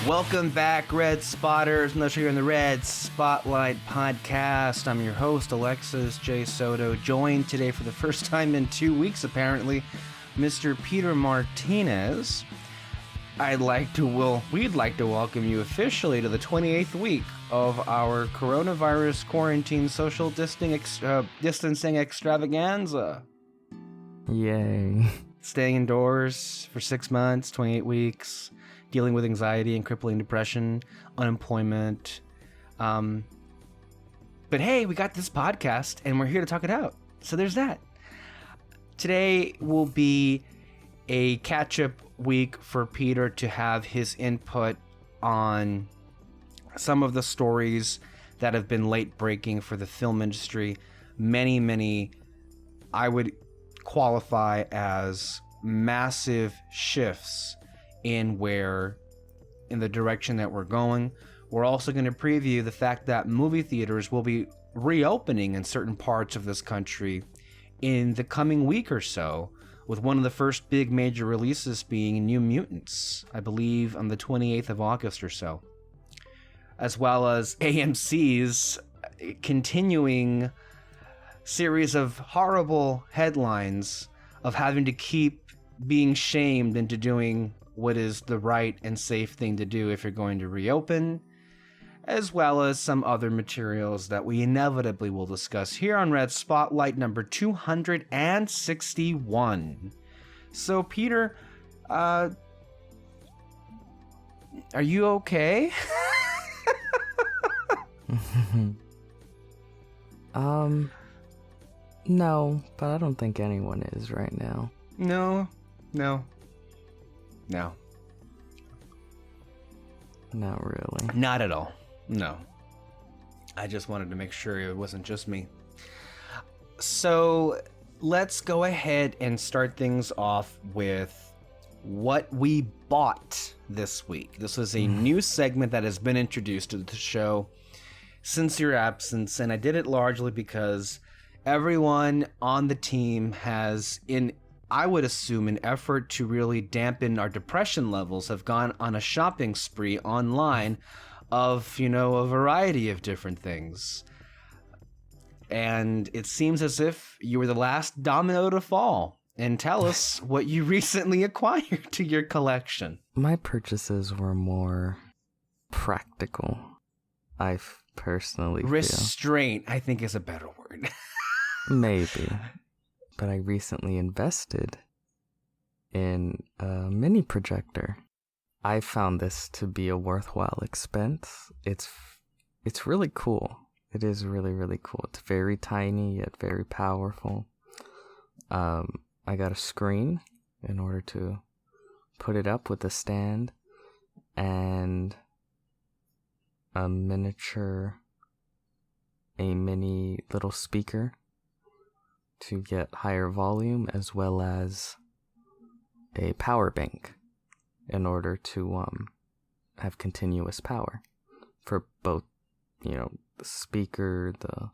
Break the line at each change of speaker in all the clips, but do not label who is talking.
Welcome back, Red Spotters. I'm not sure you're in the Red Spotlight podcast. I'm your host, Alexis J. Soto, joined today for the first time in 2 weeks, apparently, Mr. Peter Martinez. We'd like to welcome you officially to the 28th week of our coronavirus quarantine social distancing extravaganza.
Yay.
Staying indoors for 6 months, 28 weeks. Dealing with anxiety and crippling depression, unemployment. But hey, we got this podcast and we're here to talk it out. So there's that. Today will be a catch-up week for Peter to have his input on some of the stories that have been late breaking for the film industry. Many, I would qualify as massive shifts in the direction that we're going. We're also going to preview the fact that movie theaters will be reopening in certain parts of this country in the coming week or so, with one of the first big major releases being New Mutants, I believe on the 28th of August or so, as well as AMC's continuing series of horrible headlines of having to keep being shamed into doing what is the right and safe thing to do if you're going to reopen, as well as some other materials that we inevitably will discuss here on Red Spotlight number 261. So, Peter, are you okay?
No, but I don't think anyone is right now.
No.
Not really.
Not at all. No. I just wanted to make sure it wasn't just me. So let's go ahead and start things off with what we bought this week. This was a new segment that has been introduced to the show since your absence, and I did it largely because everyone on the team has, I would assume, an effort to really dampen our depression levels, have gone on a shopping spree online of, a variety of different things. And it seems as if you were the last domino to fall. And tell us what you recently acquired to your collection.
My purchases were more practical, I personally feel.
Restraint, I think, is a better word.
Maybe. But I recently invested in a mini projector. I found this to be a worthwhile expense. It's really cool. It is really, really cool. It's very tiny yet very powerful. I got a screen in order to put it up with a stand and a mini little speaker to get higher volume, as well as a power bank in order to have continuous power for both, the speaker, the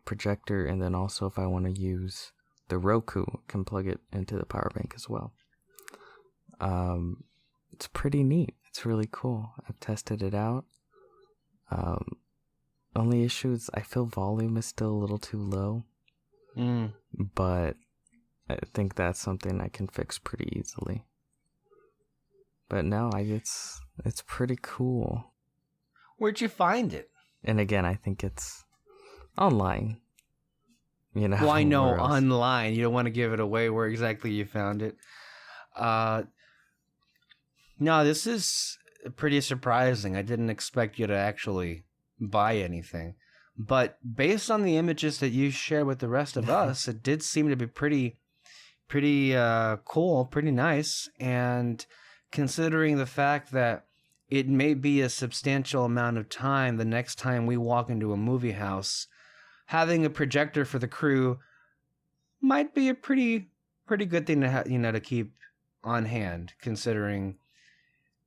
projector, and then also if I want to use the Roku, can plug it into the power bank as well. It's pretty neat. It's really cool. I've tested it out. Only issue is I feel volume is still a little too low. But I think that's something I can fix pretty easily. But no, it's pretty cool.
Where'd you find it?
And again, I think it's online.
Well, I know online. You don't want to give it away where exactly you found it. No, this is pretty surprising. I didn't expect you to actually buy anything. But based on the images that you share with the rest of us, it did seem to be pretty cool, pretty nice. And considering the fact that it may be a substantial amount of time the next time we walk into a movie house, having a projector for the crew might be a pretty good thing to to keep on hand, considering,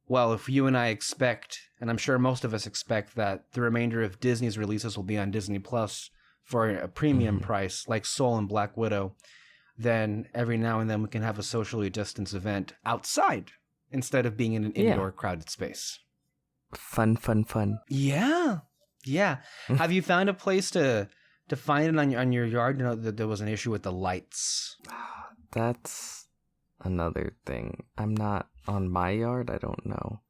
well, if you and I expect, and I'm sure most of us expect, that the remainder of Disney's releases will be on Disney Plus for a premium price, like Soul and Black Widow, then every now and then we can have a socially distanced event outside instead of being in an indoor crowded space.
Fun.
Yeah. Have you found a place to find it on your yard? You know that there was an issue with the lights.
That's another thing. I'm not on my yard. I don't know,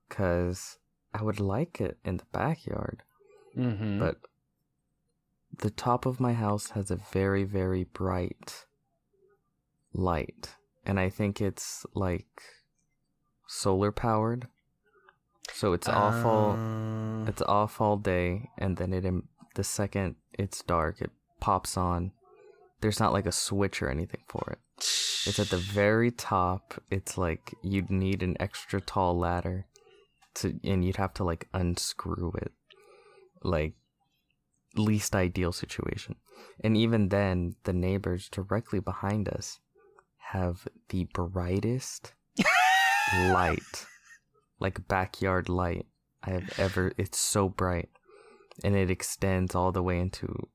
because I would like it in the backyard.
Mm-hmm.
But the top of my house has a very, very bright light, and I think it's like solar powered. So it's off all day, and then the second it's dark, it pops on. There's not like a switch or anything for it. It's at the very top. It's like you'd need an extra tall ladder and you'd have to like unscrew it. Like, least ideal situation. And even then, the neighbors directly behind us have the brightest light, like backyard light I have ever. It's so bright, and it extends all the way into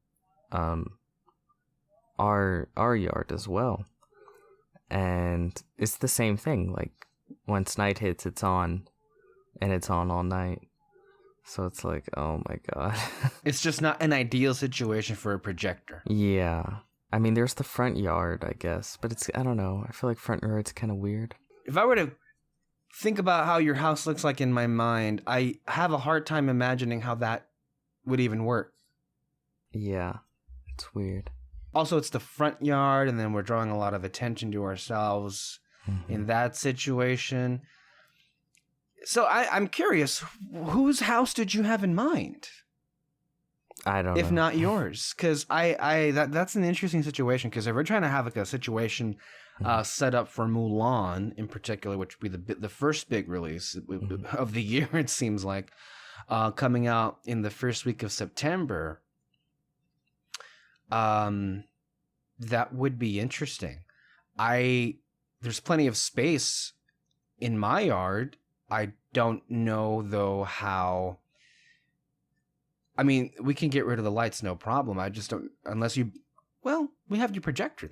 our yard as well. And it's the same thing. Like, once night hits, it's on, and it's on all night. So it's like, oh my god.
It's just not an ideal situation for a projector.
Yeah. I mean, there's the front yard, I guess, but I don't know. I feel like front yard's kind of weird.
If I were to think about how your house looks like in my mind, I have a hard time imagining how that would even work.
Yeah, it's weird.
Also, it's the front yard, and then we're drawing a lot of attention to ourselves in that situation. So I'm curious, whose house did you have in mind?
I don't know.
If not yours, because that's an interesting situation. Because if we're trying to have like a situation set up for Mulan in particular, which would be the first big release of the year, it seems like, coming out in the first week of September, that would be interesting. There's plenty of space in my yard. I don't know, though, how... I mean, we can get rid of the lights, no problem. I just don't... Unless you... Well, we have your projector,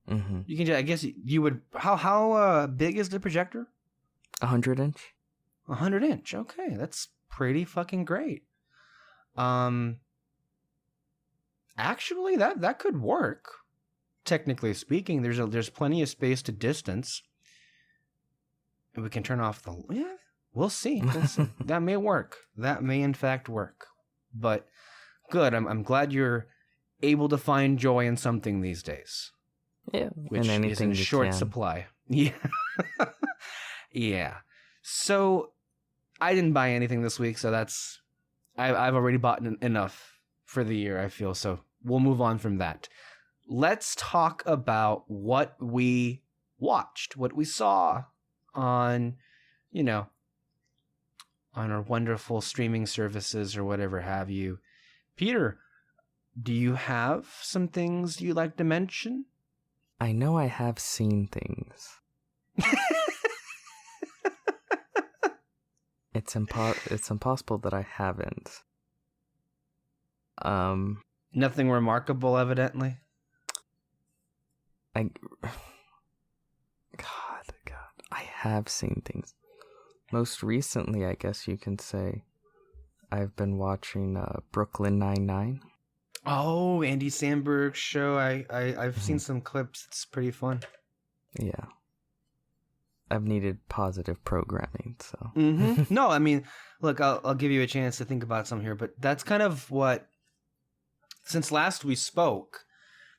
then.
Mm-hmm.
You can... I guess you would... How big is the projector?
100-inch.
100-inch. Okay, that's pretty fucking great. Actually, that could work. Technically speaking, there's plenty of space to distance. We can turn off the... Yeah, we'll see. That may work. That may, in fact, work. But good. I'm glad you're able to find joy in something these days.
Yeah,
which is in short supply. Yeah. Yeah. So, I didn't buy anything this week, so that's... I've already bought enough for the year, I feel. So, we'll move on from that. Let's talk about what we watched, what we saw on, on our wonderful streaming services or whatever have you. Peter, do you have some things you'd like to mention?
I know I have seen things. It's impossible that I haven't.
Nothing remarkable, evidently.
God, I have seen things. Most recently, I guess you can say, I've been watching Brooklyn Nine-Nine.
Oh, Andy Samberg's show. I've seen some clips. It's pretty fun.
Yeah. I've needed positive programming, so.
Mm-hmm. No, I mean, look, I'll give you a chance to think about some here, but that's kind of what, since last we spoke,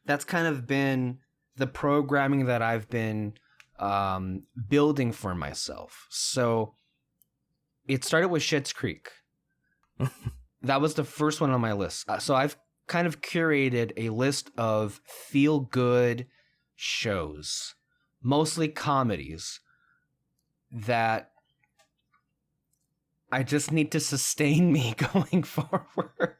that's kind of been the programming that I've been building for myself. So it started with Schitt's Creek. That was the first one on my list. So I've kind of curated a list of feel-good shows, mostly comedies, that I just need to sustain me going forward.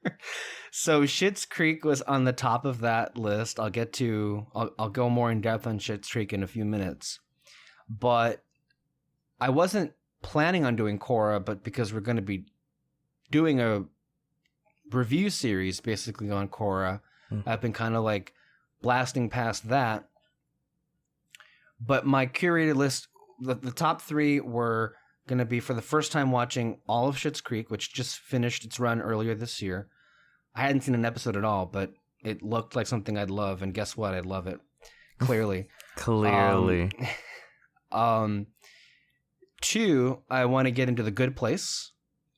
So Schitt's Creek was on the top of that list. I'll go more in depth on Schitt's Creek in a few minutes. But I wasn't planning on doing Korra, but because we're going to be doing a review series basically on Korra, I've been kind of like blasting past that. But my curated list the top three were going to be, for the first time, watching all of Schitt's Creek, which just finished its run earlier this year. I hadn't seen an episode at all, but it looked like something I'd love, and guess what? I'd love it. Clearly.
Clearly.
2, I want to get into The Good Place.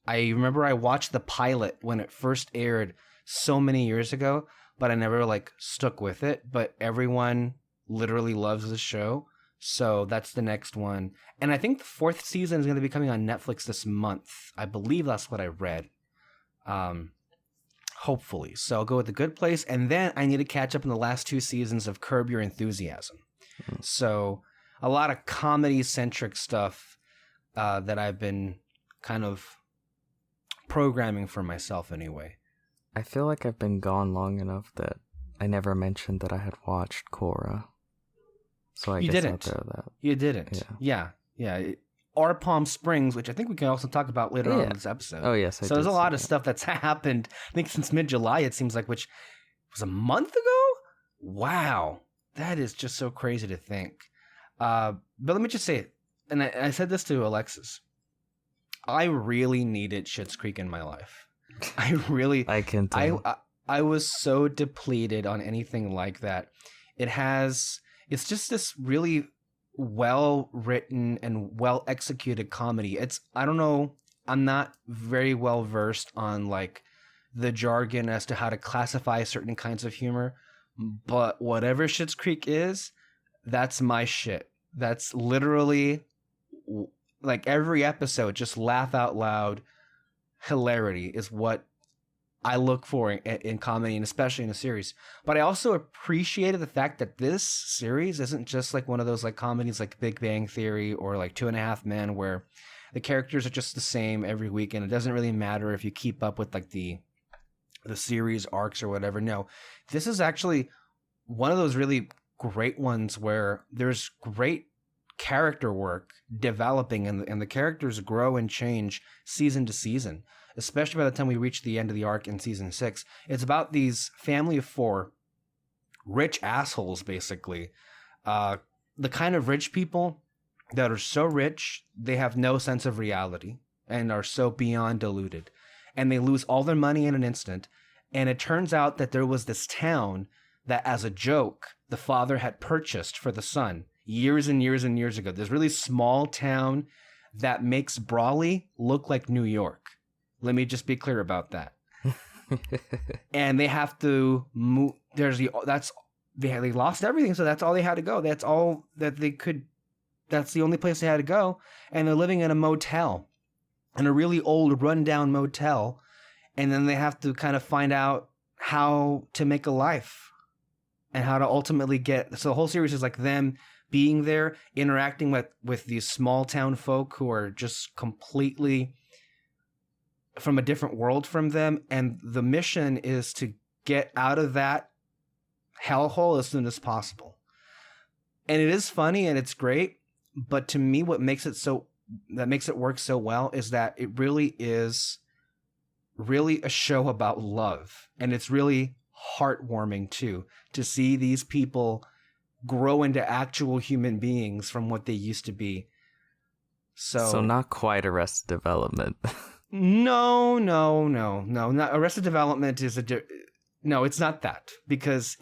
I remember I watched the pilot when it first aired so many years ago, but I never stuck with it. But everyone literally loves the show, so that's the next one. And I think the 4th season is going to be coming on Netflix this month. I believe that's what I read. Hopefully. So I'll go with The Good Place, and then I need to catch up in the last 2 seasons of Curb Your Enthusiasm. So a lot of comedy-centric stuff that I've been kind of programming for myself anyway.
I feel like I've been gone long enough that I never mentioned that I had watched Korra. So I
You
guess
didn't.
I'll throw that.
You didn't. Yeah. Or Palm Springs, which I think we can also talk about later on in this episode.
Oh, yes.
So there's a lot of stuff that's happened, I think, since mid-July, it seems like, which was a month ago? Wow. That is just so crazy to think. But let me just say it, and I said this to Alexis. I really needed Schitt's Creek in my life.
I can tell.
I was so depleted on anything like that. It's just this really well written and well executed comedy. I don't know, I'm not very well versed on the jargon as to how to classify certain kinds of humor, but whatever Schitt's Creek is, that's my shit. That's literally every episode, just laugh out loud hilarity is what I look for in comedy, and especially in a series. But I also appreciated the fact that this series isn't just one of those comedies like Big Bang Theory or 2 and a Half Men, where the characters are just the same every week, and it doesn't really matter if you keep up with the series arcs or whatever. No, this is actually one of those really great ones where there's great character work developing, and the characters grow and change season to season, especially by the time we reach the end of the arc in season 6. It's about these family of 4 rich assholes, basically. The kind of rich people that are so rich, they have no sense of reality and are so beyond deluded. And they lose all their money in an instant. And it turns out that there was this town that, as a joke, the father had purchased for the son years and years and years ago. This really small town that makes Brawley look like New York. Let me just be clear about that. And they have to move. They lost everything, so that's all they had to go. That's all that they could. That's the only place they had to go. And they're living in a motel, in a really old, rundown motel. And then they have to kind of find out how to make a life and how to ultimately get. So the whole series is them being there, interacting with these small town folk who are just completely from a different world from them, and the mission is to get out of that hellhole as soon as possible. And it is funny and it's great, but to me, what makes it work so well is that it really is a show about love, and it's really heartwarming too, to see these people grow into actual human beings from what they used to be. So
not quite Arrested Development.
No. Not Arrested Development is no, it's not that, because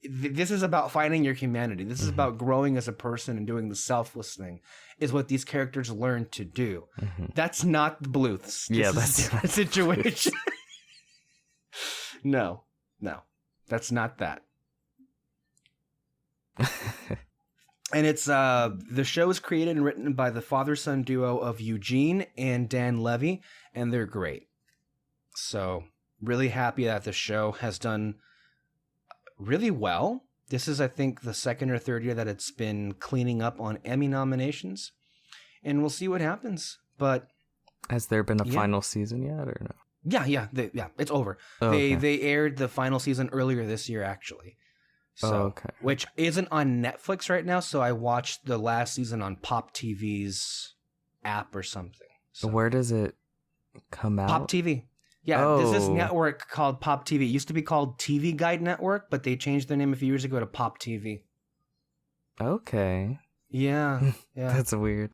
this is about finding your humanity. This is about growing as a person and doing the selfless thing, is what these characters learn to do. That's not the Bluths. That's a situation. No, that's not that. And it's the show is created and written by the father-son duo of Eugene and Dan Levy, and they're great. So really happy that the show has done really well. This is, I think, the 2nd or 3rd year that it's been cleaning up on Emmy nominations, and we'll see what happens. But
has there been a final season yet, or no?
Yeah, it's over.
Oh,
they aired the final season earlier this year, actually. So, which isn't on Netflix right now, so I watched the last season on Pop TV's app or something. So.
Where does it come out?
Pop TV. Yeah, There's this network called Pop TV. It used to be called TV Guide Network, but they changed their name a few years ago to Pop TV.
Okay.
Yeah, yeah.
That's weird.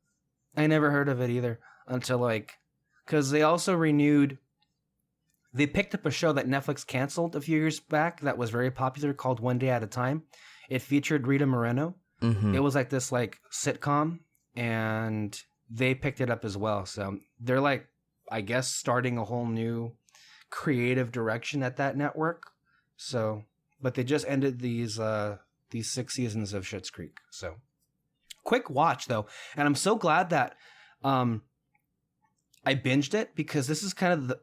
I never heard of it either until like, because they also renewed. They picked up a show that Netflix canceled a few years back that was very popular called One Day at a Time. It featured Rita Moreno.
Mm-hmm.
It was like this like sitcom, and they picked it up as well. So they're like, I guess, starting a whole new creative direction at that network. So, but they just ended these 6 seasons of Schitt's Creek. So, quick watch though, and I'm so glad that I binged it, because this is kind of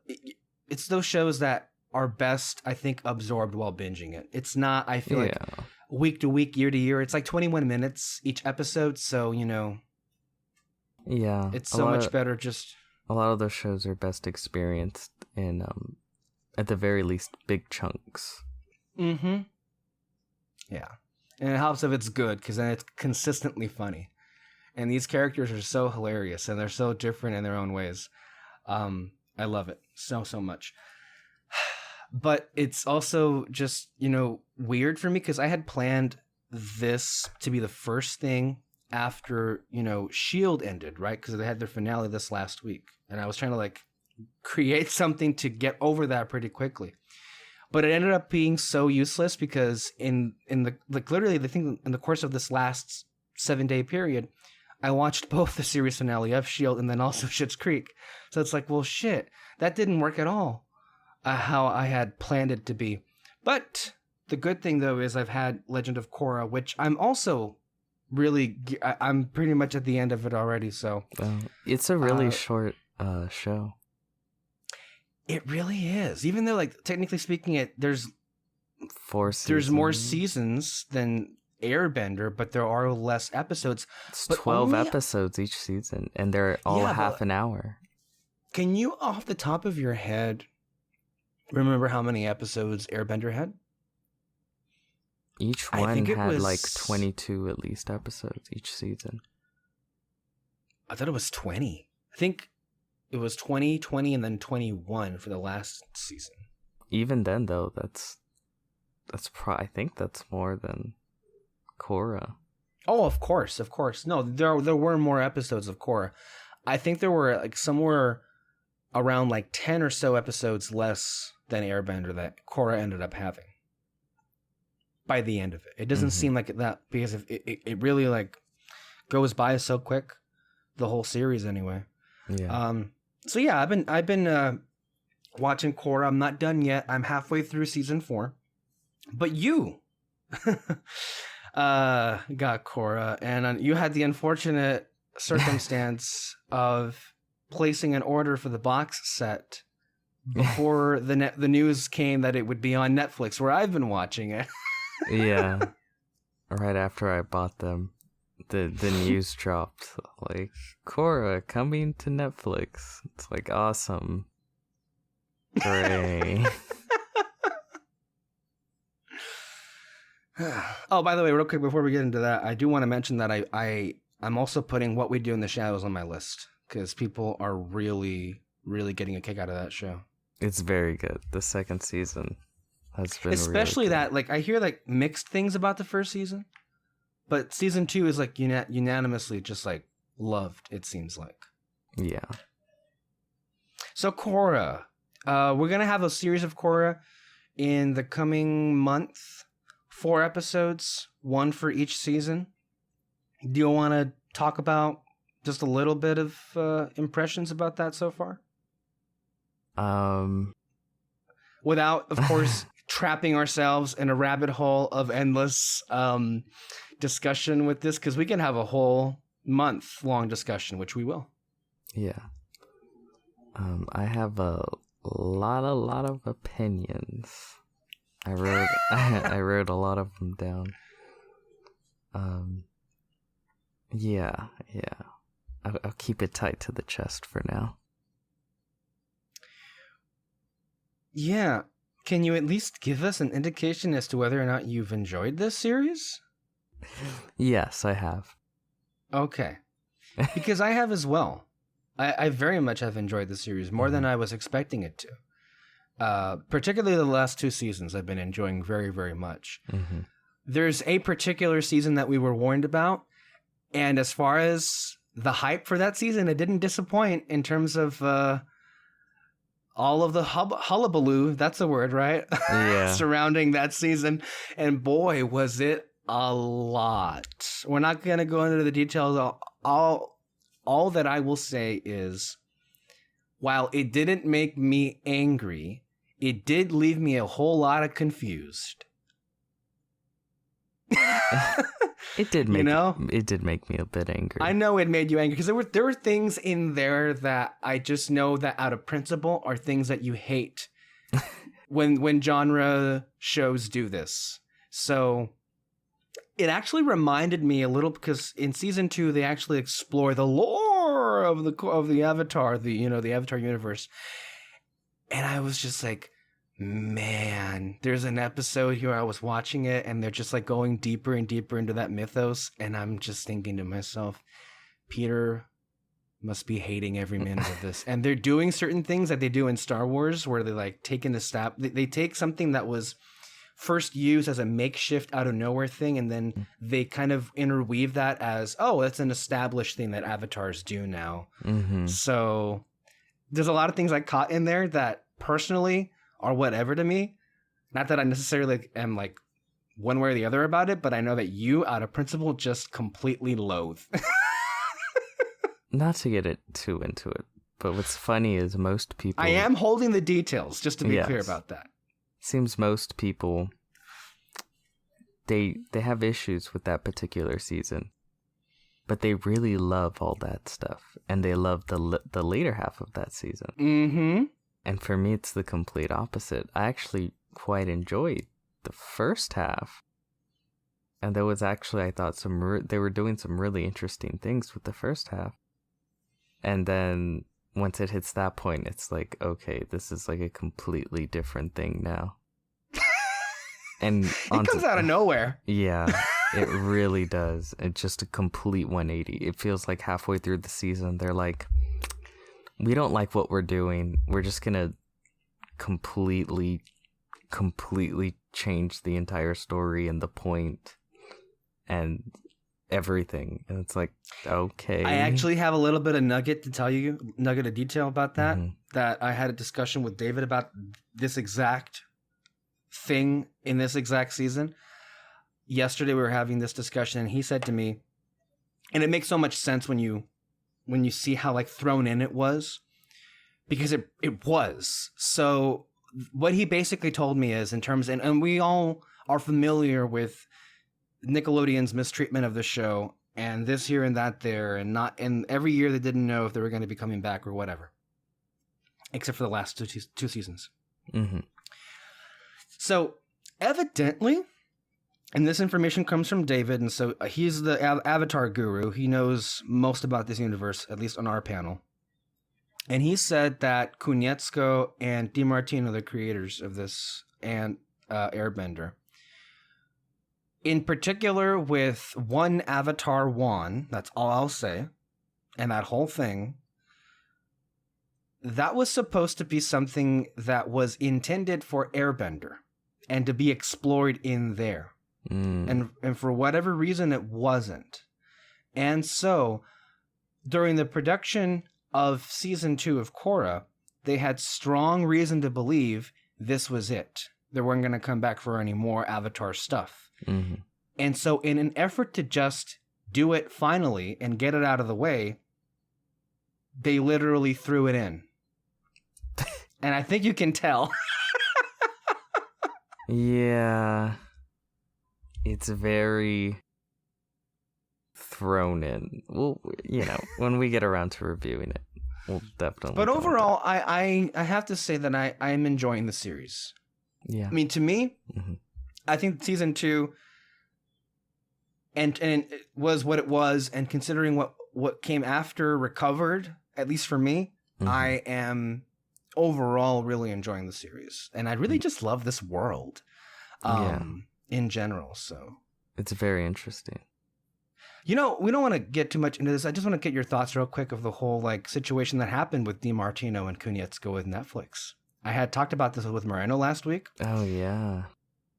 it's those shows that are best, I think, absorbed while binging it. It's not, I feel like, week to week, year to year. It's like 21 minutes each episode, so
yeah,
it's so much better. Just
a lot of those shows are best experienced in at the very least big chunks.
Mm-hmm. Yeah, and it helps if it's good, because then it's consistently funny, and these characters are so hilarious and they're so different in their own ways. I love it so much. But it's also just, weird for me, because I had planned this to be the first thing after, S.H.I.E.L.D. ended, right? Because they had their finale this last week. And I was trying to, like, create something to get over that pretty quickly. But it ended up being so useless, because in the, like, literally, the thing in the course of this last 7-day period, I watched both the series finale of S.H.I.E.L.D. and then also Schitt's Creek. So it's like, well, shit, that didn't work at all. How I had planned it to be. But the good thing, though, is I've had Legend of Korra, which I'm also I'm pretty much at the end of it already. So
it's a really short show.
It really is. Even though, like, technically speaking, there's
4 seasons.
There's more seasons than Airbender, but there are less episodes.
It's
but
12 episodes each season, and they're all half an hour.
Can you, off the top of your head, remember how many episodes Airbender had?
Each one had like 22 at least episodes each season.
I thought it was 20. I think it was 20, 20, and then 21 for the last season.
Even then, though, I think that's more than Korra.
Oh, of course. No, there were more episodes of Korra. I think there were like somewhere around like 10 or so episodes less than Airbender that Korra ended up having by the end of it. It doesn't seem like that, because it really like goes by so quick, the whole series anyway.
Yeah.
So yeah, I've been watching Korra. I'm not done yet. I'm halfway through season 4. But you got Korra, and you had the unfortunate circumstance of placing an order for the box set before the news came that it would be on Netflix, where I've been watching it.
Yeah. Right after I bought them, the news dropped, like, Korra coming to Netflix. It's like, awesome. Hooray.
Oh, by the way, real quick before we get into that, I do want to mention that I'm also putting What We Do in the Shadows on my list, because people are really, really getting a kick out of that show.
It's very good. The second season has been
especially
really
that,
good.
like, I hear like mixed things about the first season, but season 2 is like unanimously just like loved, it seems like.
Yeah.
So Korra, we're gonna have a series of Korra in the coming month. 4 episodes, 1 for each season. Do you want to talk about just a little bit of impressions about that so far? Without, of course, trapping ourselves in a rabbit hole of endless discussion with this, because we can have a whole month-long discussion, which we will.
Yeah. I have a lot of opinions. I wrote a lot of them down. Yeah. I'll keep it tight to the chest for now.
Yeah. Can you at least give us an indication as to whether or not you've enjoyed this series?
Yes, I have.
Okay. Because I have as well. I very much have enjoyed the series, more than I was expecting it to. Particularly the last 2 seasons I've been enjoying very, very much.
Mm-hmm.
There's a particular season that we were warned about, And as far as the hype for that season, it didn't disappoint in terms of all of the hullabaloo, that's the word, right?
Yeah.
Surrounding that season. And boy, was it a lot. We're not going to go into the details. All that I will say is, while it didn't make me angry, it did leave me a whole lot of confused.
It did make me a bit angry.
I know it made you angry because there were things in there that I just know that out of principle are things that you hate when genre shows do this. So it actually reminded me a little, because in season 2 they actually explore the lore of the Avatar, the Avatar universe, and I was just like, man, there's an episode here I was watching it and they're just like going deeper and deeper into that mythos, and I'm just thinking to myself, Peter must be hating every minute of this. And they're doing certain things that they do in Star Wars where they like taking the step, they take something that was first used as a makeshift out of nowhere thing, and then they kind of interweave that as, oh, that's an established thing that avatars do now.
Mm-hmm.
So there's a lot of things I caught in there that personally are whatever to me. Not that I necessarily am like one way or the other about it, but I know that you, out of principle, just completely loathe.
Not to get it too into it, but what's funny is most people...
I am holding the details, just to be clear about that.
Seems most people, they have issues with that particular season, but they really love all that stuff, and they love the later half of that season.
Mm-hmm.
And for me, it's the complete opposite. I actually quite enjoyed the first half. And there was actually, I thought, they were doing some really interesting things with the first half. And then once it hits that point, it's like, okay, this is like a completely different thing now. And
it comes out of nowhere.
Yeah, it really does. It's just a complete 180. It feels like halfway through the season, they're like, we don't like what we're doing. We're just going to completely change the entire story and the point and everything. And it's like, okay.
I actually have a little bit of nugget of detail about that, that I had a discussion with David about this exact thing in this exact season. Yesterday we were having this discussion and he said to me, and it makes so much sense when you see how like thrown in it was, because it was. So what he basically told me is, in terms, and we all are familiar with Nickelodeon's mistreatment of the show, and this here and that there, and every year they didn't know if they were going to be coming back or whatever, except for the last two seasons.
Mm-hmm.
So evidently, and this information comes from David, and so he's the Avatar guru. He knows most about this universe, at least on our panel. And he said that Konietzko and DiMartino, the creators of this, and Airbender, in particular with one Avatar One, that's all I'll say, and that whole thing, that was supposed to be something that was intended for Airbender and to be explored in there. And for whatever reason, it wasn't. And so, during the production of season 2 of Korra, they had strong reason to believe this was it. They weren't going to come back for any more Avatar stuff.
Mm-hmm.
And so, in an effort to just do it finally and get it out of the way, they literally threw it in. And I think you can tell.
Yeah. It's very thrown in. Well, when we get around to reviewing it, we'll definitely.
But overall, I have to say that I am enjoying the series.
Yeah.
I mean, to me, I think season 2 and it was what it was, and considering what came after recovered, at least for me, I am overall really enjoying the series. And I really just love this world. In general, so
it's very interesting.
We don't want to get too much into this. I just want to get your thoughts real quick of the whole like situation that happened with DiMartino and Konietzko with Netflix. I had talked about this with Moreno last week.
Oh yeah.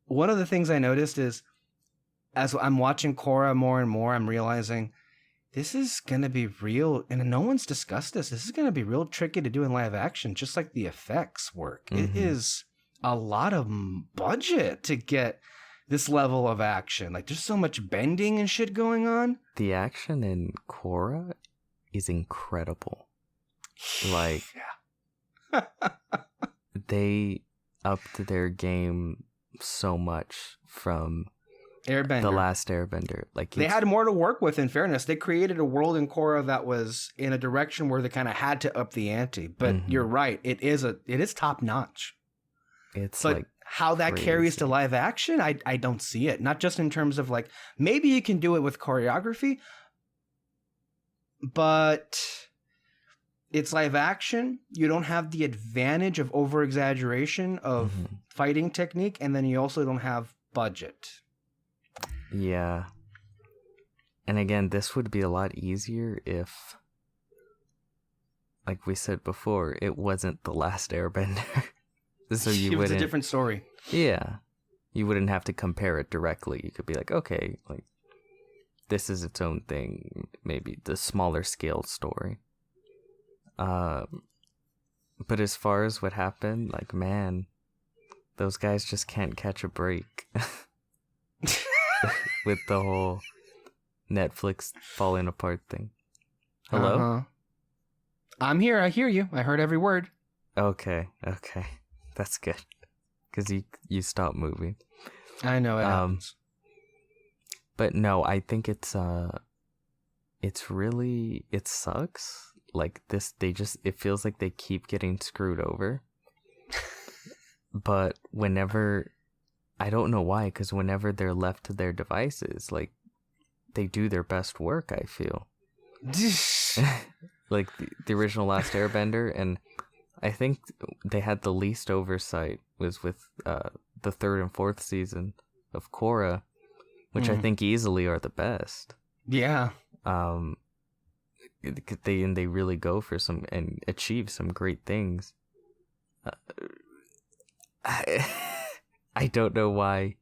One of the things I noticed is, as I'm watching Korra more and more, I'm realizing this is gonna be real, and no one's discussed this. This is gonna be real tricky to do in live action, just like the effects work. It is a lot of budget to get this level of action. Like, there's so much bending and shit going on.
The action in Korra is incredible. Like, they upped their game so much from
Airbender.
The Last Airbender. Like,
they had more to work with, in fairness. They created a world in Korra that was in a direction where they kind of had to up the ante. But you're right. It is top notch.
It's
but
like
how that
crazy.
carries to live action, I don't see it. Not just in terms of like, maybe you can do it with choreography, but it's live action. You don't have the advantage of over exaggeration of fighting technique, and then you also don't have budget.
Yeah. And again, this would be a lot easier if, like we said before, it wasn't The Last Airbender. So you
it was
wouldn't.
a different story.
Yeah. You wouldn't have to compare it directly. You could be like, okay, like, this is its own thing. Maybe the smaller scale story. But as far as what happened, like, man, those guys just can't catch a break. With the whole Netflix falling apart thing. Hello?
Uh-huh. I'm here. I hear you. I heard every word.
Okay. That's good. Because you stopped moving.
I know it happens.
But no, I think it's really, it sucks. Like this, it feels like they keep getting screwed over. But whenever, I don't know why, because whenever they're left to their devices, like, they do their best work, I feel. Like the original Last Airbender, and I think they had the least oversight was with the third and fourth season of Korra, which I think easily are the best.
Yeah.
They really go for some and achieve some great things. I don't know why.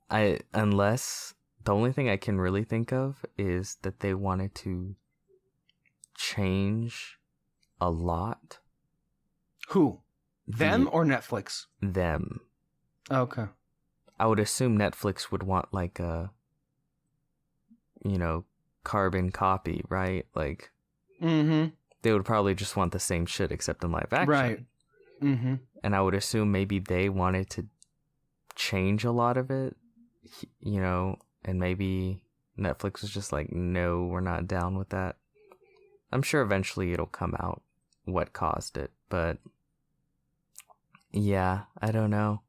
Unless the only thing I can really think of is that they wanted to change a lot.
Who? Them or Netflix?
Them.
Okay.
I would assume Netflix would want like a, carbon copy, right? Like, they would probably just want the same shit except in live action.
Right.
And I would assume maybe they wanted to change a lot of it, and maybe Netflix was just like, no, we're not down with that. I'm sure eventually it'll come out what caused it, but yeah, I don't know.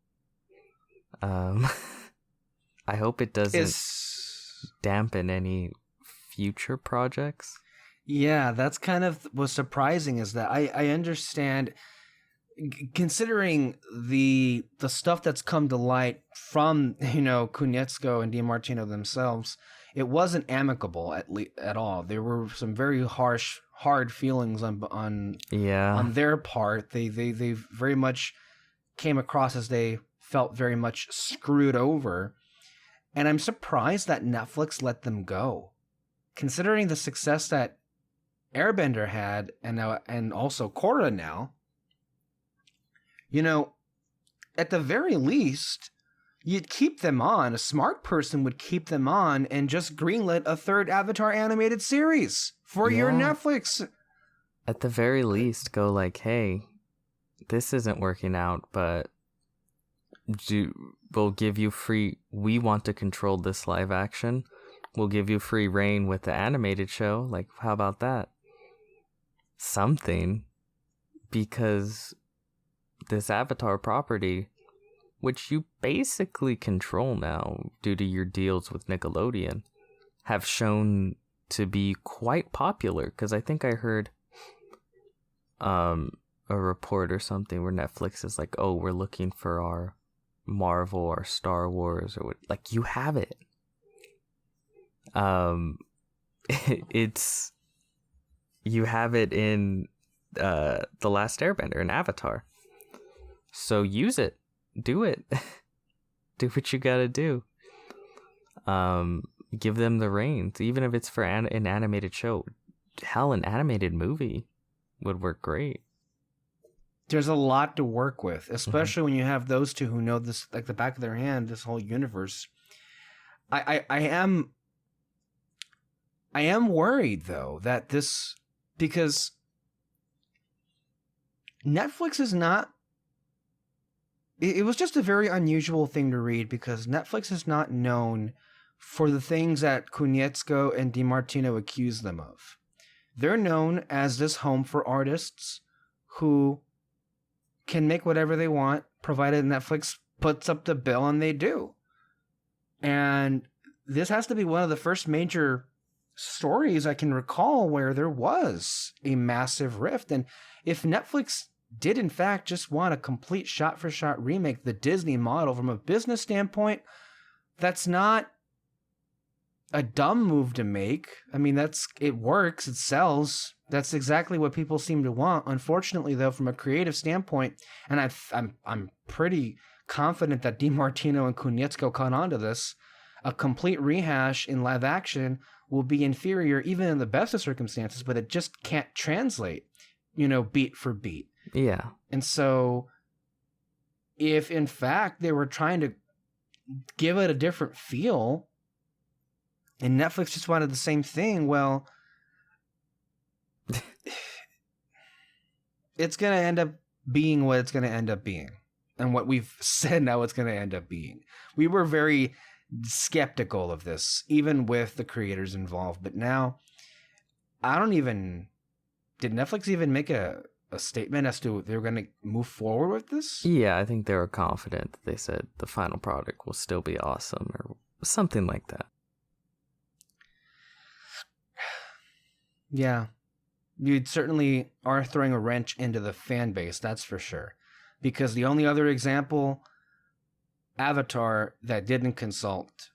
I hope it doesn't dampen any future projects.
Yeah, that's kind of what's surprising is that I understand, considering the stuff that's come to light from Konietzko and DiMartino themselves, it wasn't amicable at all. There were some very hard feelings on their part. They very much came across as they felt very much screwed over, and I'm surprised that Netflix let them go, considering the success that Airbender had and also Korra now. At the very least, you'd keep them on. A smart person would keep them on and just greenlit a third Avatar animated series for your Netflix.
At the very least, go like, hey, this isn't working out, but we'll give you free. We want to control this live action. We'll give you free reign with the animated show. Like, how about that? Something, because this Avatar property, which you basically control now due to your deals with Nickelodeon, have shown to be quite popular. Because I think I heard a report or something where Netflix is like, oh, we're looking for our Marvel or Star Wars or what. Like, you have it. It's you have it in The Last Airbender and Avatar. So use it. Do it. Do what you gotta do. Give them the reins, even if it's for an animated show. Hell, an animated movie would work great.
There's a lot to work with, especially when you have those two who know this like the back of their hand, this whole universe. I am worried though that this, because Netflix is not, it was just a very unusual thing to read, because Netflix is not known for the things that Konietzko and DiMartino accuse them of. They're known as this home for artists who can make whatever they want, provided Netflix puts up the bill, and they do. And this has to be one of the first major stories I can recall where there was a massive rift. And if Netflix did in fact just want a complete shot-for-shot remake, the Disney model from a business standpoint, that's not a dumb move to make. I mean, it works, it sells. That's exactly what people seem to want. Unfortunately, though, from a creative standpoint, and I'm pretty confident that DiMartino and Konietzko caught on to this, a complete rehash in live action will be inferior even in the best of circumstances, but it just can't translate, beat for beat.
Yeah.
And so if in fact they were trying to give it a different feel, and Netflix just wanted the same thing, well, it's going to end up being what it's going to end up being. And what we've said now it's going to end up being. We were very skeptical of this, even with the creators involved. But now, did Netflix even make a statement as to they were going to move forward with this?
Yeah, I think they were confident. They said the final product will still be awesome or something like that.
Yeah. You certainly are throwing a wrench into the fan base, that's for sure. Because the only other example, Avatar, that didn't consult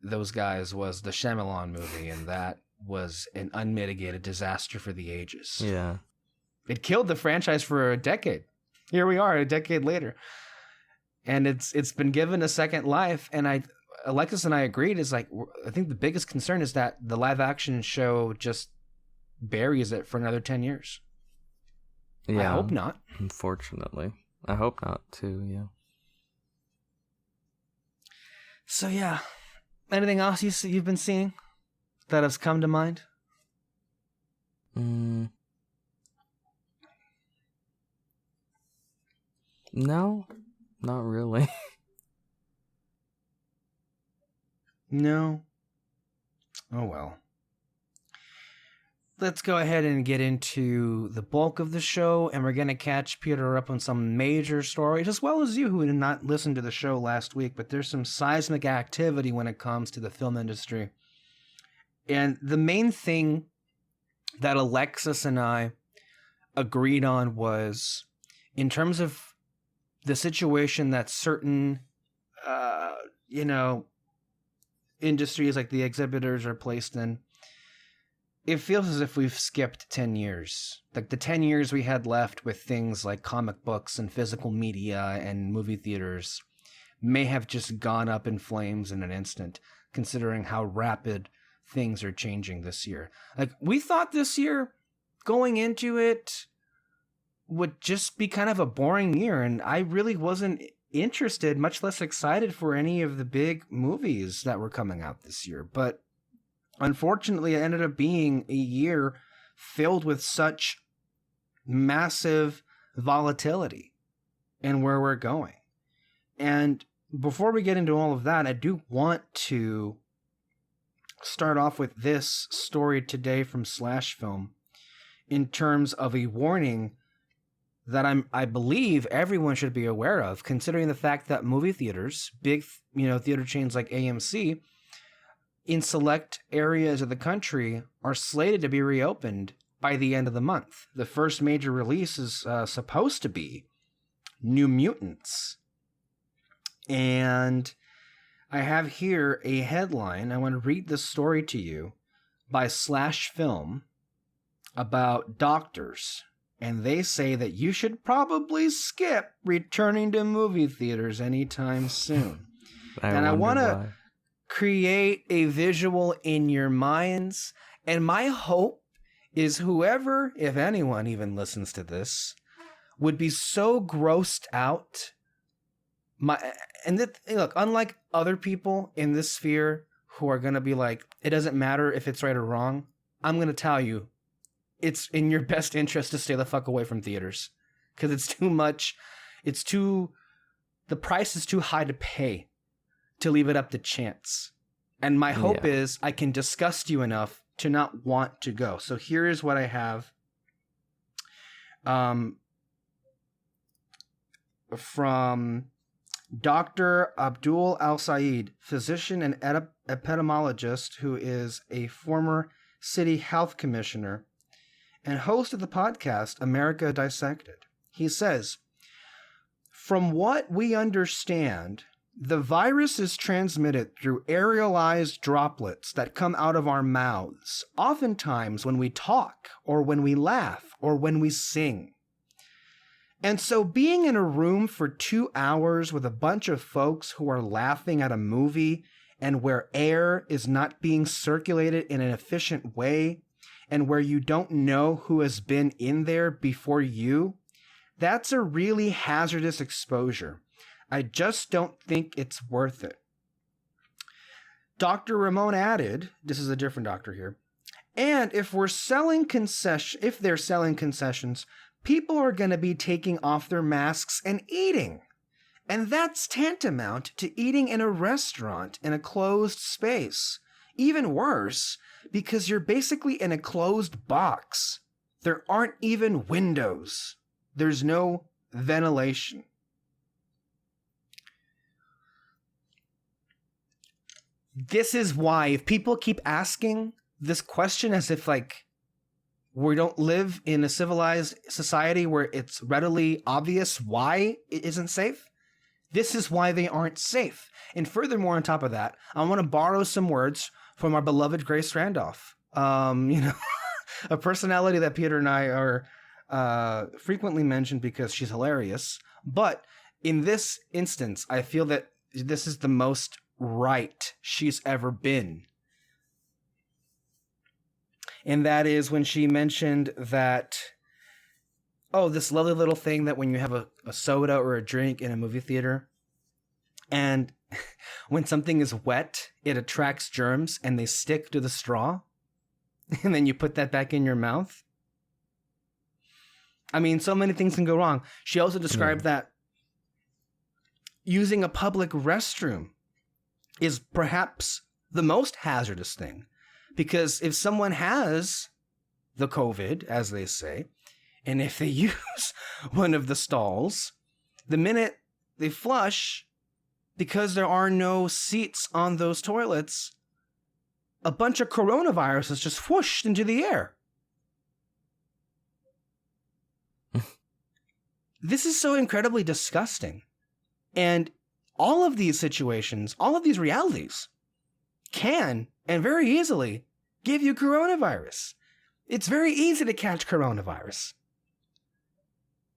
those guys was the Shyamalan movie, and that was an unmitigated disaster for the ages.
Yeah.
It killed the franchise for a decade. Here we are, a decade later. And it's been given a second life, and Alexis and I agreed, is like, I think the biggest concern is that the live action show just buries it for another 10 years.
Yeah.
I hope not.
Unfortunately. I hope not too, yeah.
So yeah. Anything else you've been seeing that has come to mind?
No, not really.
No. Oh well. Let's go ahead and get into the bulk of the show, and we're going to catch Peter up on some major stories, as well as you who did not listen to the show last week, but there's some seismic activity when it comes to the film industry. And the main thing that Alexis and I agreed on was, in terms of the situation that certain, industries like the exhibitors are placed in, it feels as if we've skipped 10 years. Like the 10 years we had left with things like comic books and physical media and movie theaters may have just gone up in flames in an instant, considering how rapid things are changing this year. Like, we thought this year, going into it, would just be kind of a boring year, and I really wasn't interested, much less excited for any of the big movies that were coming out this year. But unfortunately, it ended up being a year filled with such massive volatility in where we're going. And before we get into all of that, I do want to start off with this story today from Slash Film in terms of a warning that I believe everyone should be aware of, considering the fact that movie theaters, big theater chains like AMC, in select areas of the country are slated to be reopened by the end of the month. The first major release is supposed to be New Mutants. And I have here a headline. I want to read this story to you by Slash Film about doctors. And they say that you should probably skip returning to movie theaters anytime soon.
I want to
create a visual in your minds. And my hope is whoever, if anyone even listens to this, would be so grossed out. Look, unlike other people in this sphere who are going to be like, it doesn't matter if it's right or wrong, I'm going to tell you, it's in your best interest to stay the fuck away from theaters. Because it's too much. The price is too high to pay to leave it up to chance. And my hope is I can disgust you enough to not want to go. So here is what I have from Dr. Abdul Al-Said, physician and epidemiologist who is a former city health commissioner and host of the podcast America Dissected. He says, from what we understand, the virus is transmitted through aerialized droplets that come out of our mouths, oftentimes when we talk or when we laugh or when we sing. And so being in a room for 2 hours with a bunch of folks who are laughing at a movie and where air is not being circulated in an efficient way and where you don't know who has been in there before you, that's a really hazardous exposure. I just don't think it's worth it. Dr. Ramon added, this is a different doctor here, and if they're selling concessions, people are going to be taking off their masks and eating. And that's tantamount to eating in a restaurant in a closed space. Even worse, because you're basically in a closed box. There aren't even windows. There's no ventilation. This is why, if people keep asking this question as if like we don't live in a civilized society where it's readily obvious why it isn't safe, this is why they aren't safe. And furthermore, on top of that, I want to borrow some words from our beloved Grace Randolph. A personality that Peter and I are frequently mentioned because she's hilarious. But in this instance, I feel that this is the most right she's ever been. And that is when she mentioned that, this lovely little thing that when you have a soda or a drink in a movie theater, and when something is wet, it attracts germs and they stick to the straw, and then you put that back in your mouth. I mean, so many things can go wrong. She also described that using a public restroom is perhaps the most hazardous thing. Because if someone has the COVID, as they say, and if they use one of the stalls, the minute they flush, because there are no seats on those toilets, a bunch of coronavirus is just whooshed into the air. This is so incredibly disgusting. And all of these situations, all of these realities can, and very easily, give you coronavirus. It's very easy to catch coronavirus.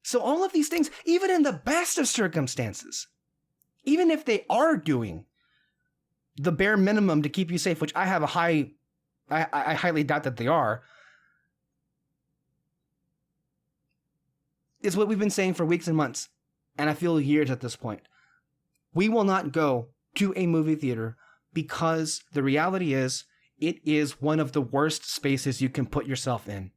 So all of these things, even in the best of circumstances, even if they are doing the bare minimum to keep you safe, which I highly doubt that they are, is what we've been saying for weeks and months, and I feel years at this point. We will not go to a movie theater because the reality is it is one of the worst spaces you can put yourself in.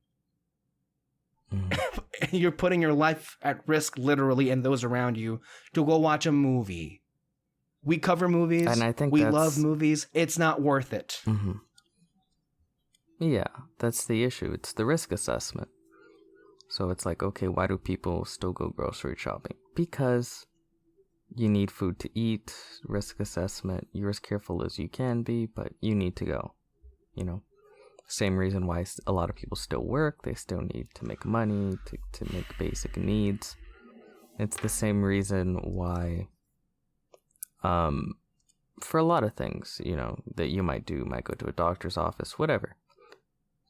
You're putting your life at risk, literally, and those around you, to go watch a movie. We cover movies. And I think we love movies. It's not worth it.
Mm-hmm. Yeah, that's the issue. It's the risk assessment. So it's like, okay, why do people still go grocery shopping? Because you need food to eat, risk assessment. You're as careful as you can be, but you need to go. Same reason why a lot of people still work. They still need to make money to make basic needs. It's the same reason why, for a lot of things, that you might go to a doctor's office, whatever.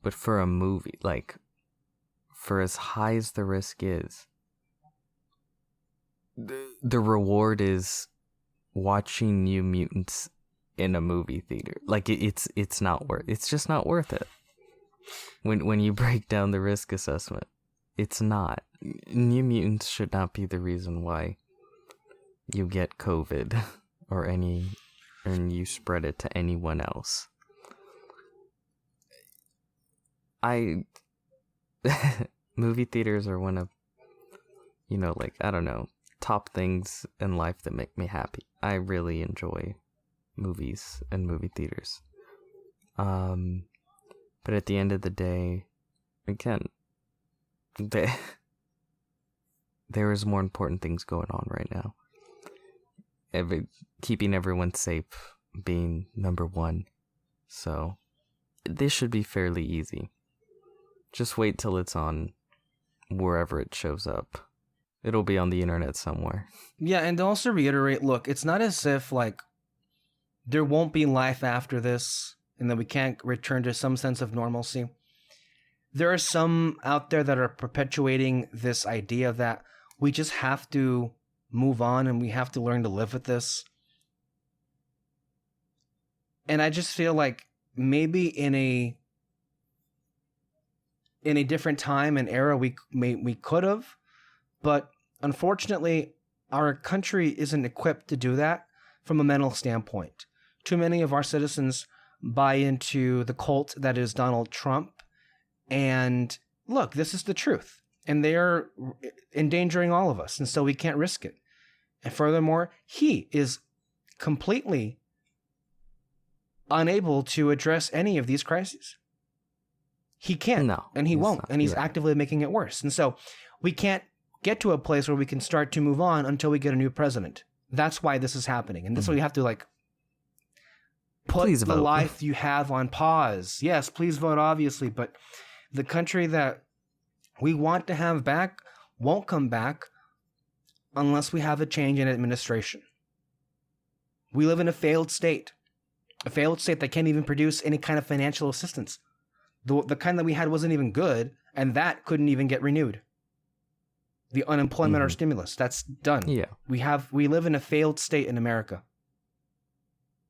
But for a movie, for as high as the risk is, the reward is watching New Mutants in a movie theater. Like it's just not worth it. When you break down the risk assessment, it's not. New Mutants should not be the reason why you get COVID and you spread it to anyone else. Movie theaters are one of, like, I don't know, top things in life that make me happy. I really enjoy movies and movie theaters. But at the end of the day, again, there is more important things going on right now. Keeping everyone safe being number one. So this should be fairly easy. Just wait till it's on wherever it shows up. It'll be on the internet somewhere.
Yeah, and to also reiterate, look, it's not as if, like, there won't be life after this and that we can't return to some sense of normalcy. There are some out there that are perpetuating this idea that we just have to move on and we have to learn to live with this. And I just feel like maybe in a different time and era we could have, but unfortunately our country isn't equipped to do that from a mental standpoint. Too many of our citizens buy into the cult that is Donald Trump, and look, this is the truth, and they are endangering all of us, and so we can't risk it. And furthermore, he is completely unable to address any of these crises. He can't,
no,
and he won't,
not,
and he's actively making it worse. And so we can't get to a place where we can start to move on until we get a new president. That's why this is happening, and that's why you have to, like, put
please
the
vote.
life you have on pause. Yes, please vote, obviously, but the country that we want to have back won't come back unless we have a change in administration. We live in a failed state that can't even produce any kind of financial assistance. The kind that we had wasn't even good, and that couldn't even get renewed. The unemployment or stimulus, that's done.
Yeah.
We live in a failed state in America.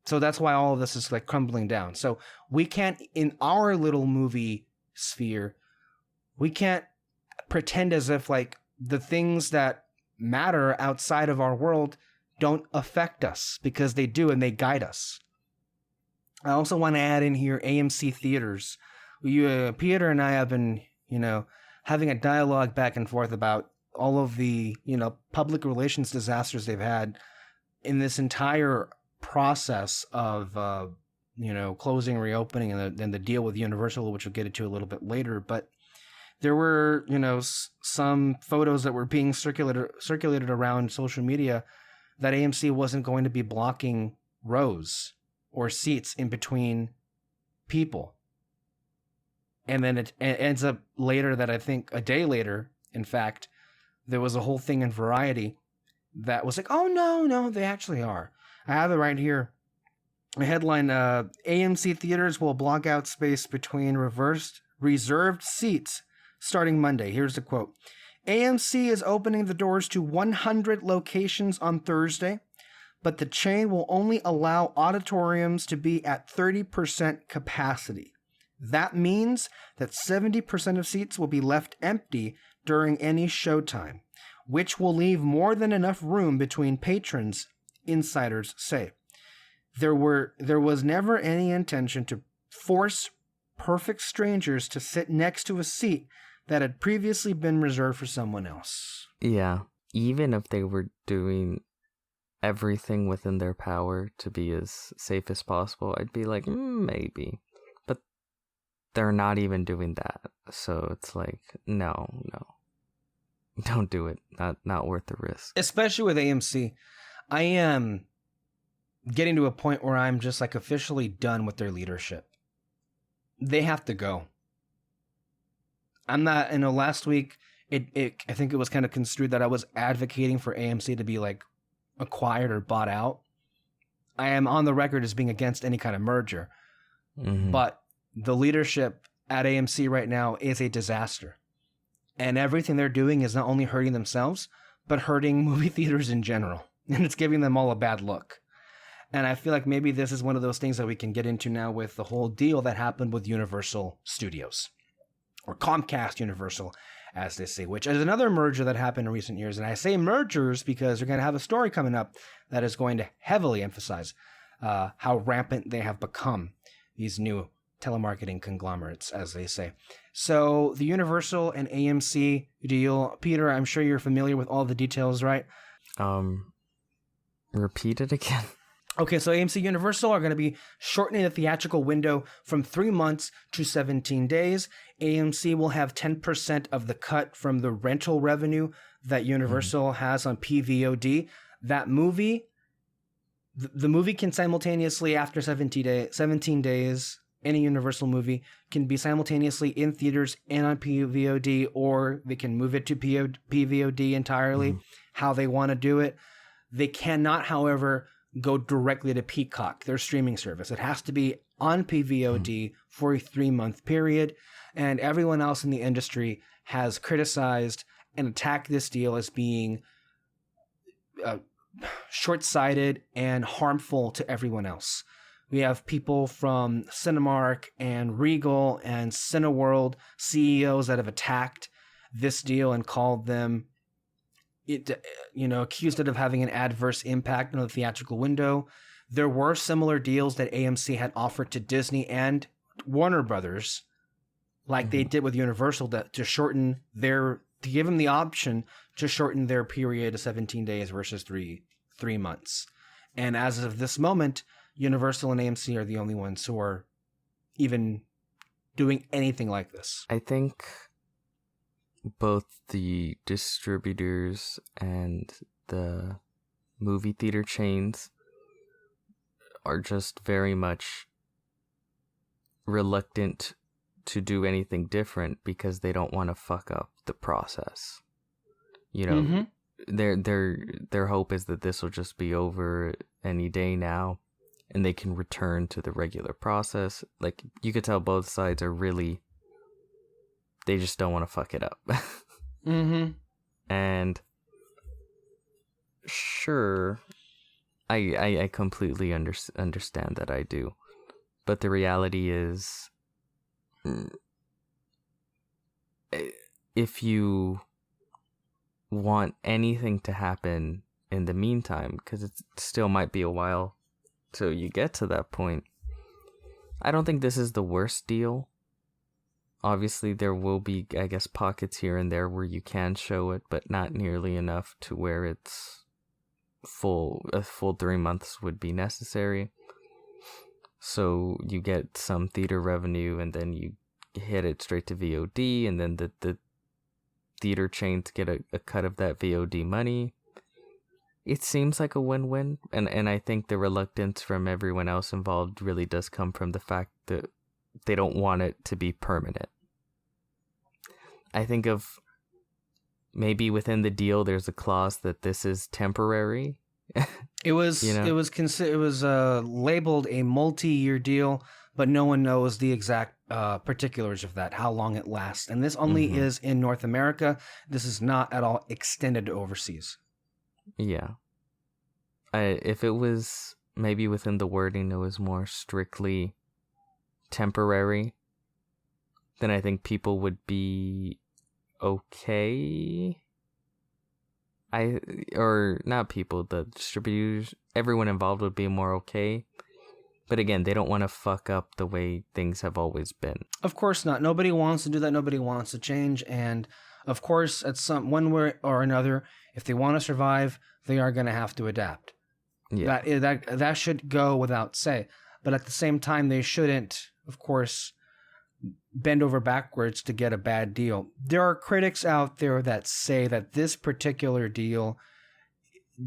So that's why all of this is, like, crumbling down. So we can't, in our little movie sphere, we can't pretend as if, like, the things that matter outside of our world don't affect us, because they do, and they guide us. I also want to add in here AMC theaters. Peter and I have been, having a dialogue back and forth about all of the, public relations disasters they've had in this entire process of, closing and reopening, and the deal with Universal, which we'll get into a little bit later. But there were, some photos that were being circulated around social media that AMC wasn't going to be blocking rows or seats in between people. And then it ends up later that, I think a day later, in fact, there was a whole thing in Variety that was like, oh, no, they actually are. I have it right here. A headline, AMC theaters will block out space between reserved seats starting Monday. Here's the quote. AMC is opening the doors to 100 locations on Thursday, but the chain will only allow auditoriums to be at 30% capacity. That means that 70% of seats will be left empty during any showtime, which will leave more than enough room between patrons, insiders say. There was never any intention to force perfect strangers to sit next to a seat that had previously been reserved for someone else.
Yeah, even if they were doing everything within their power to be as safe as possible, I'd be like, maybe. But they're not even doing that. So it's like, no. Don't do it. Not worth the risk.
Especially with AMC. I am getting to a point where I'm just, like, officially done with their leadership. They have to go. I'm not, last week, I think it was kind of construed that I was advocating for AMC to be, like, acquired or bought out. I am on the record as being against any kind of merger. Mm-hmm. But the leadership at AMC right now is a disaster. And everything they're doing is not only hurting themselves, but hurting movie theaters in general. And it's giving them all a bad look. And I feel like maybe this is one of those things that we can get into now with the whole deal that happened with Universal Studios, or Comcast Universal, as they say, which is another merger that happened in recent years. And I say mergers because they're going to have a story coming up that is going to heavily emphasize how rampant they have become, these new telemarketing conglomerates, as they say. So the Universal and AMC deal, Peter, I'm sure you're familiar with all the details, right?
Repeat it again.
Okay, so AMC Universal are going to be shortening the theatrical window from 3 months to 17 days. AMC will have 10% of the cut from the rental revenue that Universal has on PVOD. That movie, the movie can simultaneously, after 17 days, any Universal movie can be simultaneously in theaters and on PVOD, or they can move it to PVOD entirely, how they want to do it. They cannot, however, go directly to Peacock, their streaming service. It has to be on PVOD for a 3-month period. And everyone else in the industry has criticized and attacked this deal as being short-sighted and harmful to everyone else. We have people from Cinemark and Regal and Cineworld CEOs that have attacked this deal and called them, accused it of having an adverse impact on the theatrical window. There were similar deals that AMC had offered to Disney and Warner Brothers, like they did with Universal, to give them the option to shorten their period to 17 days versus three months. And as of this moment, Universal and AMC are the only ones who are even doing anything like this.
I think both the distributors and the movie theater chains are just very much reluctant to do anything different because they don't want to fuck up the process. Their hope is that this will just be over any day now and they can return to the regular process. Like, you could tell both sides are really, they just don't want to fuck it up. And sure, I completely understand that, I do. But the reality is, if you want anything to happen in the meantime, because it still might be a while till you get to that point, I don't think this is the worst deal. Obviously, there will be, I guess, pockets here and there where you can show it, but not nearly enough to where it's a full 3 months would be necessary. So you get some theater revenue, and then you hit it straight to VOD, and then the theater chains get a cut of that VOD money. It seems like a win-win, and I think the reluctance from everyone else involved really does come from the fact that they don't want it to be permanent. I think of maybe within the deal there's a clause that this is temporary.
It was labeled a multi-year deal, but no one knows the exact particulars of that, how long it lasts. And this only is in North America. This is not at all extended to overseas.
Yeah. If it was maybe within the wording, it was more strictly temporary, then I think people would be okay. The distributors, everyone involved would be more okay. But again, they don't want to fuck up the way things have always been.
Of course not. Nobody wants to do that. Nobody wants to change. And of course, at one way or another, if they want to survive, they are going to have to adapt.
Yeah.
That should go without say. But at the same time, they shouldn't, of course, bend over backwards to get a bad deal. There are critics out there that say that this particular deal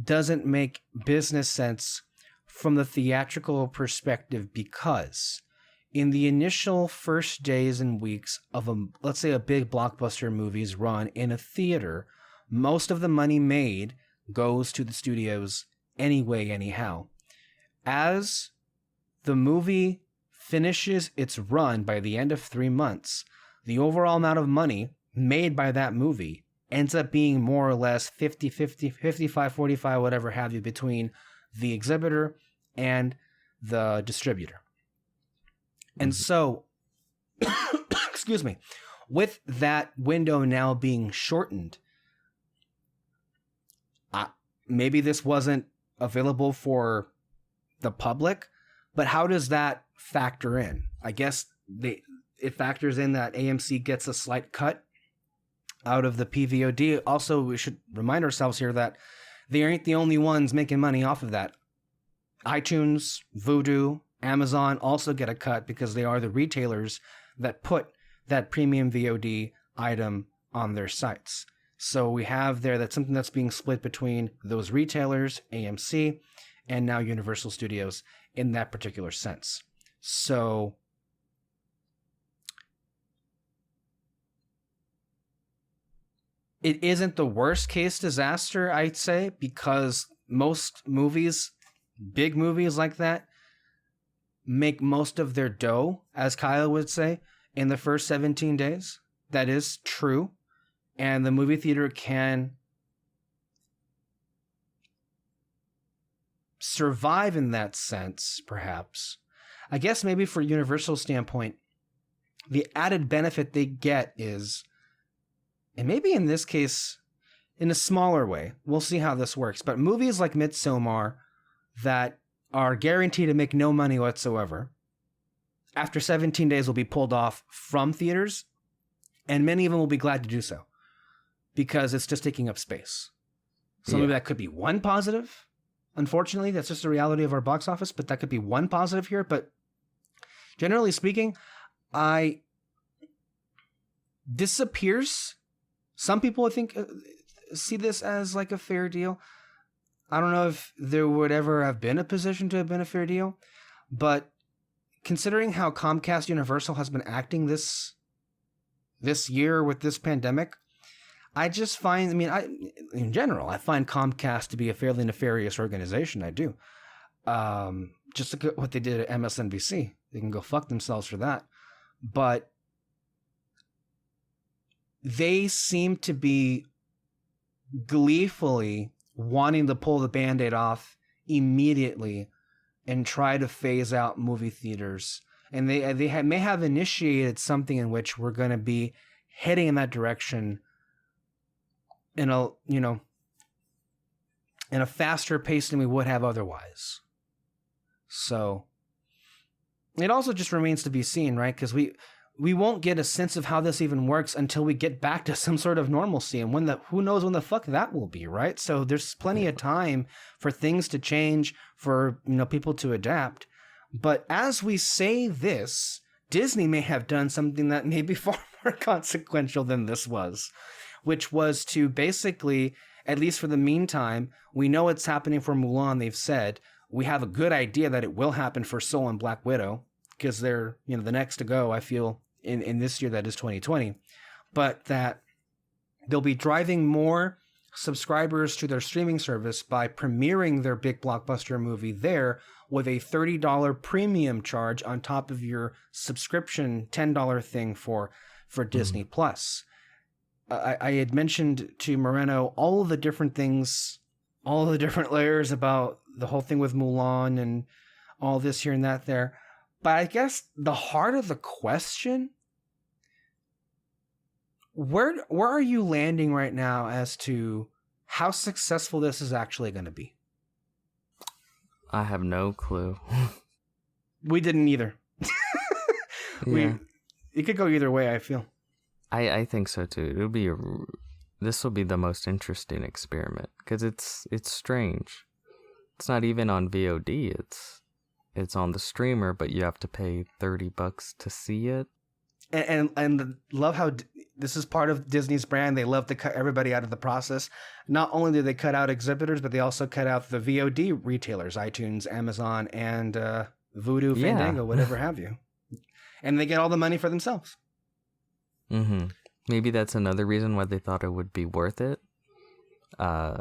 doesn't make business sense from the theatrical perspective, because in the initial first days and weeks of let's say a big blockbuster movie's run in a theater, most of the money made goes to the studios anyway, anyhow. As the movie finishes its run by the end of 3 months, the overall amount of money made by that movie ends up being more or less 50-50, 55-45, whatever have you, between the exhibitor and the distributor. And so, excuse me, with that window now being shortened, maybe this wasn't available for the public, but how does that factor in? I guess it factors in that AMC gets a slight cut out of the PVOD. Also, we should remind ourselves here that they aren't the only ones making money off of that. iTunes, Vudu, Amazon also get a cut because they are the retailers that put that premium VOD item on their sites. So we have there that's something that's being split between those retailers, AMC, and now Universal Studios in that particular sense. So it isn't the worst case disaster, I'd say, because most movies, big movies like that, make most of their dough, as Kyle would say, in the first 17 days. That is true. And the movie theater can survive in that sense, perhaps. I guess maybe for Universal's standpoint, the added benefit they get is, and maybe in this case, in a smaller way, we'll see how this works, but movies like Midsommar that are guaranteed to make no money whatsoever, after 17 days will be pulled off from theaters, and many of them will be glad to do so because it's just taking up space. So maybe that could be one positive. Unfortunately, that's just the reality of our box office, but that could be one positive here. But generally speaking, this appears, some people I think see this as like a fair deal. I don't know if there would ever have been a position to have been a fair deal, but considering how Comcast Universal has been acting this year with this pandemic, I just find, in general, I find Comcast to be a fairly nefarious organization. I do. Just look at what they did at MSNBC. They can go fuck themselves for that. But they seem to be gleefully wanting to pull the Band-Aid off immediately and try to phase out movie theaters. And they may have initiated something in which we're going to be heading in that direction in a faster pace than we would have otherwise. So it also just remains to be seen, right? Because we won't get a sense of how this even works until we get back to some sort of normalcy, and who knows when the fuck that will be, right? So there's plenty of time for things to change, for people to adapt. But as we say this, Disney may have done something that may be far more consequential than this was, which was to basically, at least for the meantime, we know it's happening for Mulan. They've said we have a good idea that it will happen for Soul and Black Widow because they're the next to go, I feel, in this year that is 2020, but that they'll be driving more subscribers to their streaming service by premiering their big blockbuster movie there with a $30 premium charge on top of your subscription $10 thing for Disney Plus. I had mentioned to Moreno all of the different things, all of the different layers about the whole thing with Mulan and all this here and that there. But I guess the heart of the question, where are you landing right now as to how successful this is actually going to be?
I have no clue.
We didn't either.
Yeah.
It could go either way, I feel.
I think so too. This will be the most interesting experiment because it's strange. It's not even on VOD. It's on the streamer, but you have to pay $30 to see it. And love how this is part of Disney's brand. They love to cut everybody out of the process. Not only do they cut out exhibitors, but they also cut out the VOD retailers, iTunes, Amazon, and Vudu, Fandango, whatever have you. And they get all the money for themselves. Mm-hmm. Maybe that's another reason why they thought it would be worth it.
And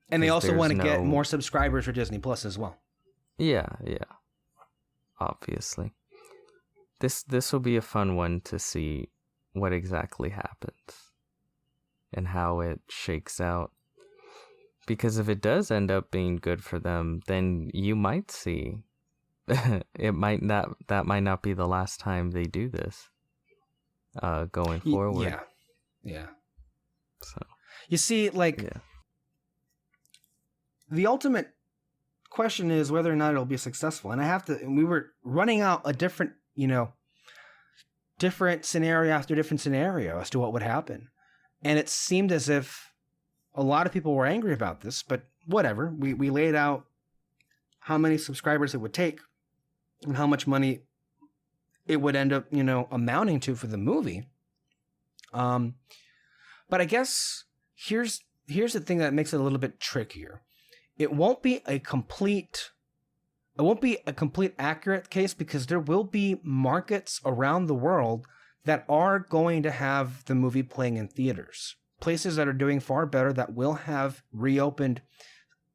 they also want to get more subscribers for Disney Plus as well.
Yeah. Obviously. This will be a fun one to see what exactly happens and how it shakes out. Because if it does end up being good for them, then you might see that might not be the last time they do this going forward.
Yeah.
So
You see, like, the ultimate question is whether or not it'll be successful. And we were running out a different scenario after different scenario as to what would happen. And it seemed as if a lot of people were angry about this, but whatever. We laid out how many subscribers it would take and how much money it would end up, amounting to for the movie. But I guess here's the thing that makes it a little bit trickier. It won't be a complete accurate case because there will be markets around the world that are going to have the movie playing in theaters. Places that are doing far better that will have reopened,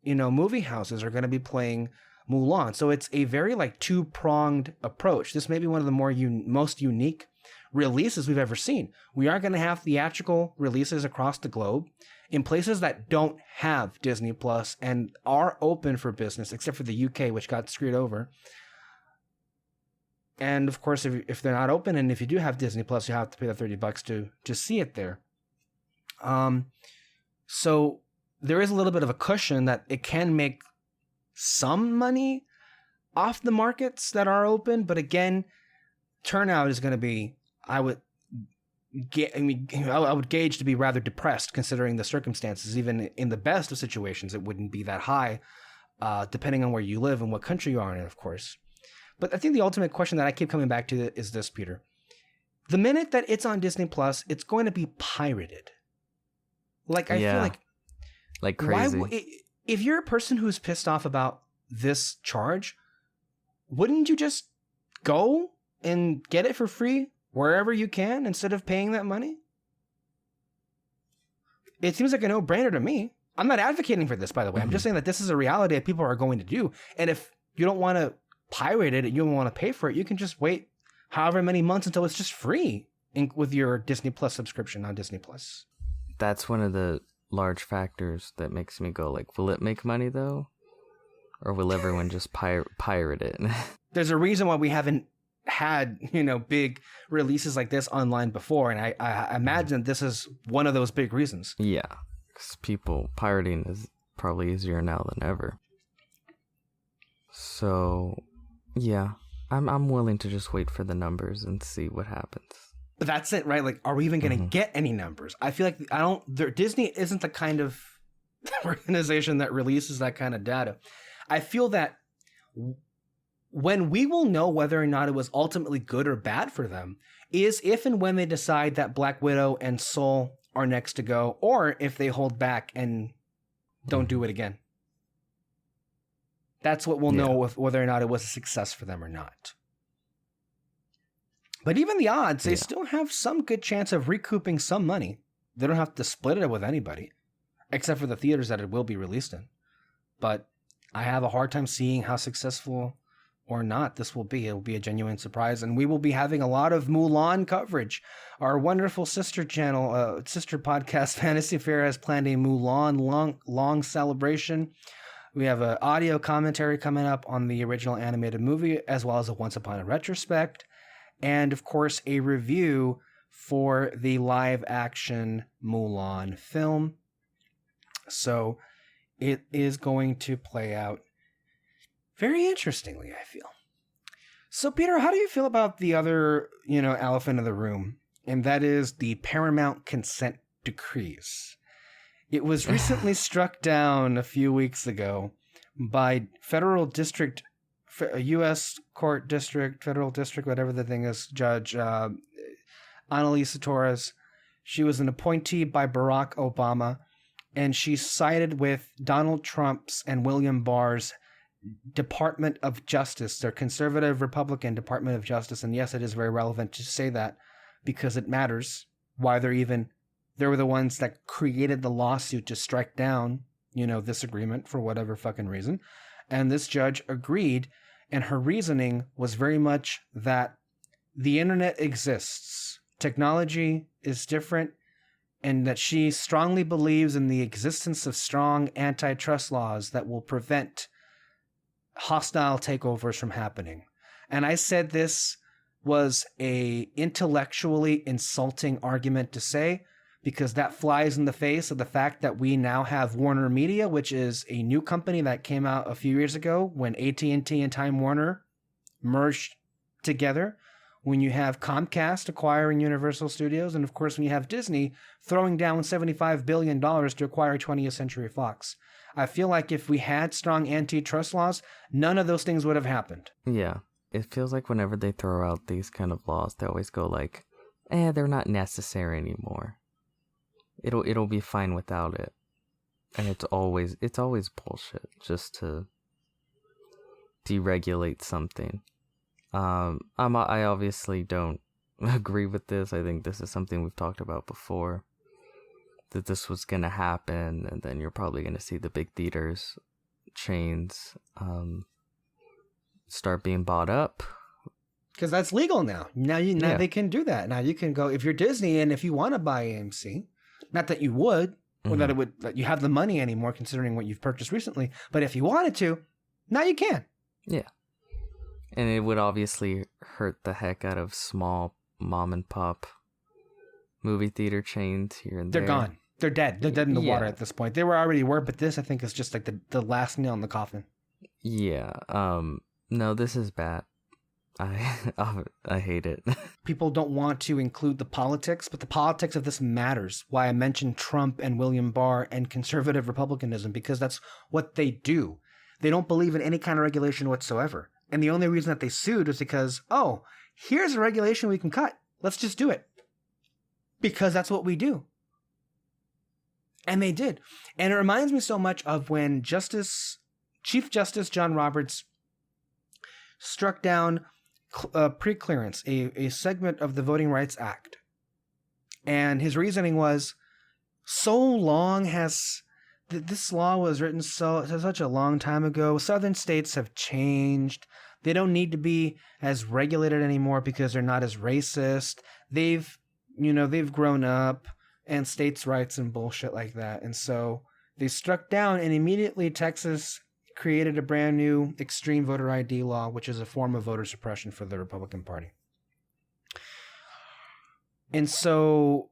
movie houses are going to be playing Mulan. So it's a very two-pronged approach. This may be one of the most unique releases we've ever seen. We are going to have theatrical releases across the globe in places that don't have Disney Plus and are open for business, except for the UK, which got screwed over. And of course, if they're not open, and if you do have Disney Plus, you have to pay the $30 to see it there. So there is a little bit of a cushion that it can make some money off the markets that are open, but again, turnout is going to be, I would gauge to be rather depressed considering the circumstances. Even in the best of situations, it wouldn't be that high, depending on where you live and what country you are in, of course. But I think the ultimate question that I keep coming back to is this, Peter. The minute that it's on Disney Plus, it's going to be pirated. I feel like crazy. If you're a person who's pissed off about this charge, wouldn't you just go and get it for free wherever you can instead of paying that money? It seems like a no-brainer to me. I'm not advocating for this, by the way. I'm just saying that this is a reality that people are going to do. And if you don't want to pirate it and you don't want to pay for it, you can just wait however many months until it's just free with your Disney Plus subscription on Disney Plus.
That's one of the large factors that makes me go, will it make money though? Or will everyone just pirate it?
There's a reason why we haven't had, big releases like this online before. And I imagine this is one of those big reasons.
Yeah. Because pirating is probably easier now than ever. So, yeah. I'm willing to just wait for the numbers and see what happens.
But that's it, right? Are we even going to get any numbers? I feel like Disney isn't the kind of organization that releases that kind of data. I feel that when we will know whether or not it was ultimately good or bad for them is if and when they decide that Black Widow and Soul are next to go, or if they hold back and don't do it again. That's what we'll know whether or not it was a success for them or not. But even the odds, they still have some good chance of recouping some money. They don't have to split it with anybody, except for the theaters that it will be released in. But I have a hard time seeing how successful or not this will be. It will be a genuine surprise, and we will be having a lot of Mulan coverage. Our wonderful sister channel, sister podcast, Fantasy Fair, has planned a Mulan long celebration. We have an audio commentary coming up on the original animated movie, as well as a Once Upon a Retrospect. And, of course, a review for the live-action Mulan film. So it is going to play out very interestingly, I feel. So, Peter, how do you feel about the other, elephant in the room? And that is the Paramount consent decrees. It was recently struck down a few weeks ago by U.S. Court District, Federal District, whatever the thing is, Judge Annalisa Torres. She was an appointee by Barack Obama, and she sided with Donald Trump's and William Barr's Department of Justice, their conservative Republican Department of Justice. And yes, it is very relevant to say that because it matters why they were the ones that created the lawsuit to strike down, this agreement for whatever fucking reason. And this judge agreed, and her reasoning was very much that the internet exists. Technology is different. and that she strongly believes in the existence of strong antitrust laws that will prevent hostile takeovers from happening. And I said this was a intellectually insulting argument to say, because that flies in the face of the fact that we now have Warner Media, which is a new company that came out a few years ago when AT&T and Time Warner merged together, when you have Comcast acquiring Universal Studios, and of course when you have Disney throwing down $75 billion to acquire 20th Century Fox. I feel like if we had strong antitrust laws, none of those things would have happened.
Yeah. It feels like whenever they throw out these kind of laws, they always go like, they're not necessary anymore. It'll be fine without it. And it's always bullshit just to deregulate something. I obviously don't agree with this. I think this is something we've talked about before, that this was going to happen, and then you're probably going to see the big theaters chains start being bought up.
Because that's legal now. Now they can do that. Now you can go, if you're Disney and if you want to buy AMC, not that you would, or that you have the money anymore considering what you've purchased recently, but if you wanted to, now you can.
Yeah. And it would obviously hurt the heck out of small mom and pop movie theater chains here and there.
They're gone. They're dead. They're dead in the water at this point. They already were, but this I think is just like the last nail in the coffin.
Yeah. No, this is bad. I hate it.
People don't want to include the politics, but the politics of this matters. Why I mentioned Trump and William Barr and conservative republicanism, because that's what they do. They don't believe in any kind of regulation whatsoever. And the only reason that they sued was because, here's a regulation we can cut. Let's just do it. Because that's what we do. And they did. And it reminds me so much of when Chief Justice John Roberts struck down pre-clearance, a segment of the Voting Rights Act. And his reasoning was, so long has this law was written such a long time ago. Southern states have changed. They don't need to be as regulated anymore because they're not as racist. They've grown up, and states' rights and bullshit like that. And so they struck down, and immediately Texas created a brand new extreme voter ID law, which is a form of voter suppression for the Republican Party. And so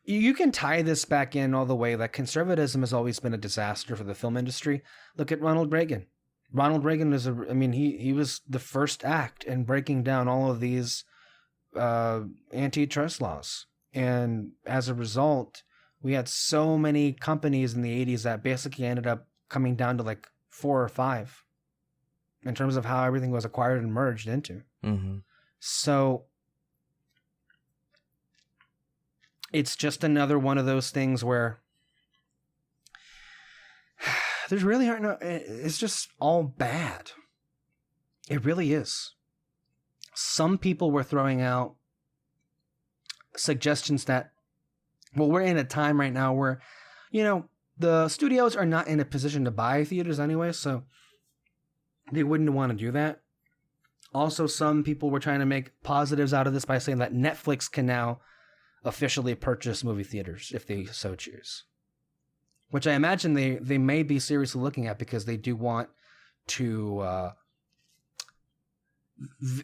you can tie this back in all the way that conservatism has always been a disaster for the film industry. Look at Ronald Reagan. Ronald Reagan was he was the first act in breaking down all of these antitrust laws. And as a result, we had so many companies in the 80s that basically ended up coming down to like 4 or 5 in terms of how everything was acquired and merged into.
Mm-hmm.
So it's just another one of those things where there's really it's just all bad. It really is. Some people were throwing out suggestions that, we're in a time right now where, the studios are not in a position to buy theaters anyway, so they wouldn't want to do that. Also, some people were trying to make positives out of this by saying that Netflix can now officially purchase movie theaters if they so choose. Which I imagine they may be seriously looking at, because they do want to...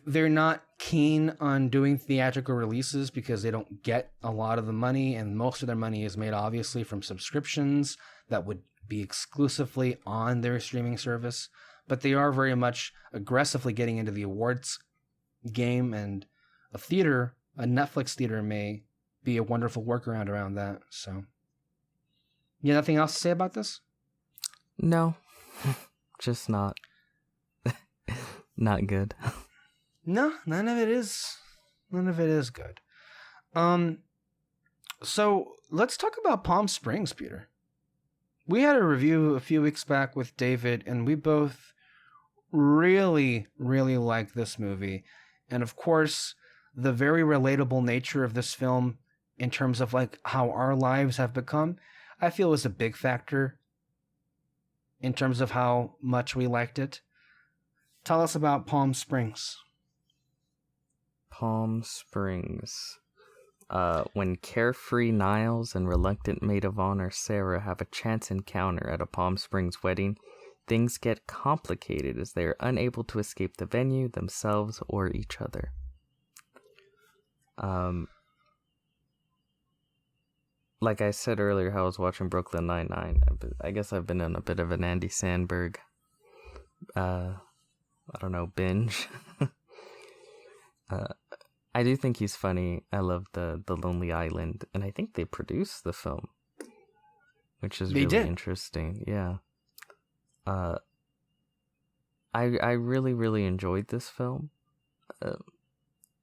they're not keen on doing theatrical releases because they don't get a lot of the money, and most of their money is made obviously from subscriptions that would be exclusively on their streaming service. But they are very much aggressively getting into the awards game, and a Netflix theater may be a wonderful workaround around that. So, you have nothing else to say about this?
No, just not good.
No, none of it is good. So let's talk about Palm Springs, Peter. We had a review a few weeks back with David, and we both really, really liked this movie. And of course, the very relatable nature of this film in terms of like how our lives have become, I feel was a big factor in terms of how much we liked it. Tell us about Palm Springs.
Palm Springs. When carefree Niles and reluctant maid of honor Sarah have a chance encounter at a Palm Springs wedding, things get complicated as they are unable to escape the venue, themselves, or each other. Like I said earlier, how I was watching Brooklyn Nine-Nine. I guess I've been on a bit of an Andy Samberg, binge. I do think he's funny. I love the Lonely Island, and I think they produced the film, which is really interesting. Yeah. I really, really enjoyed this film.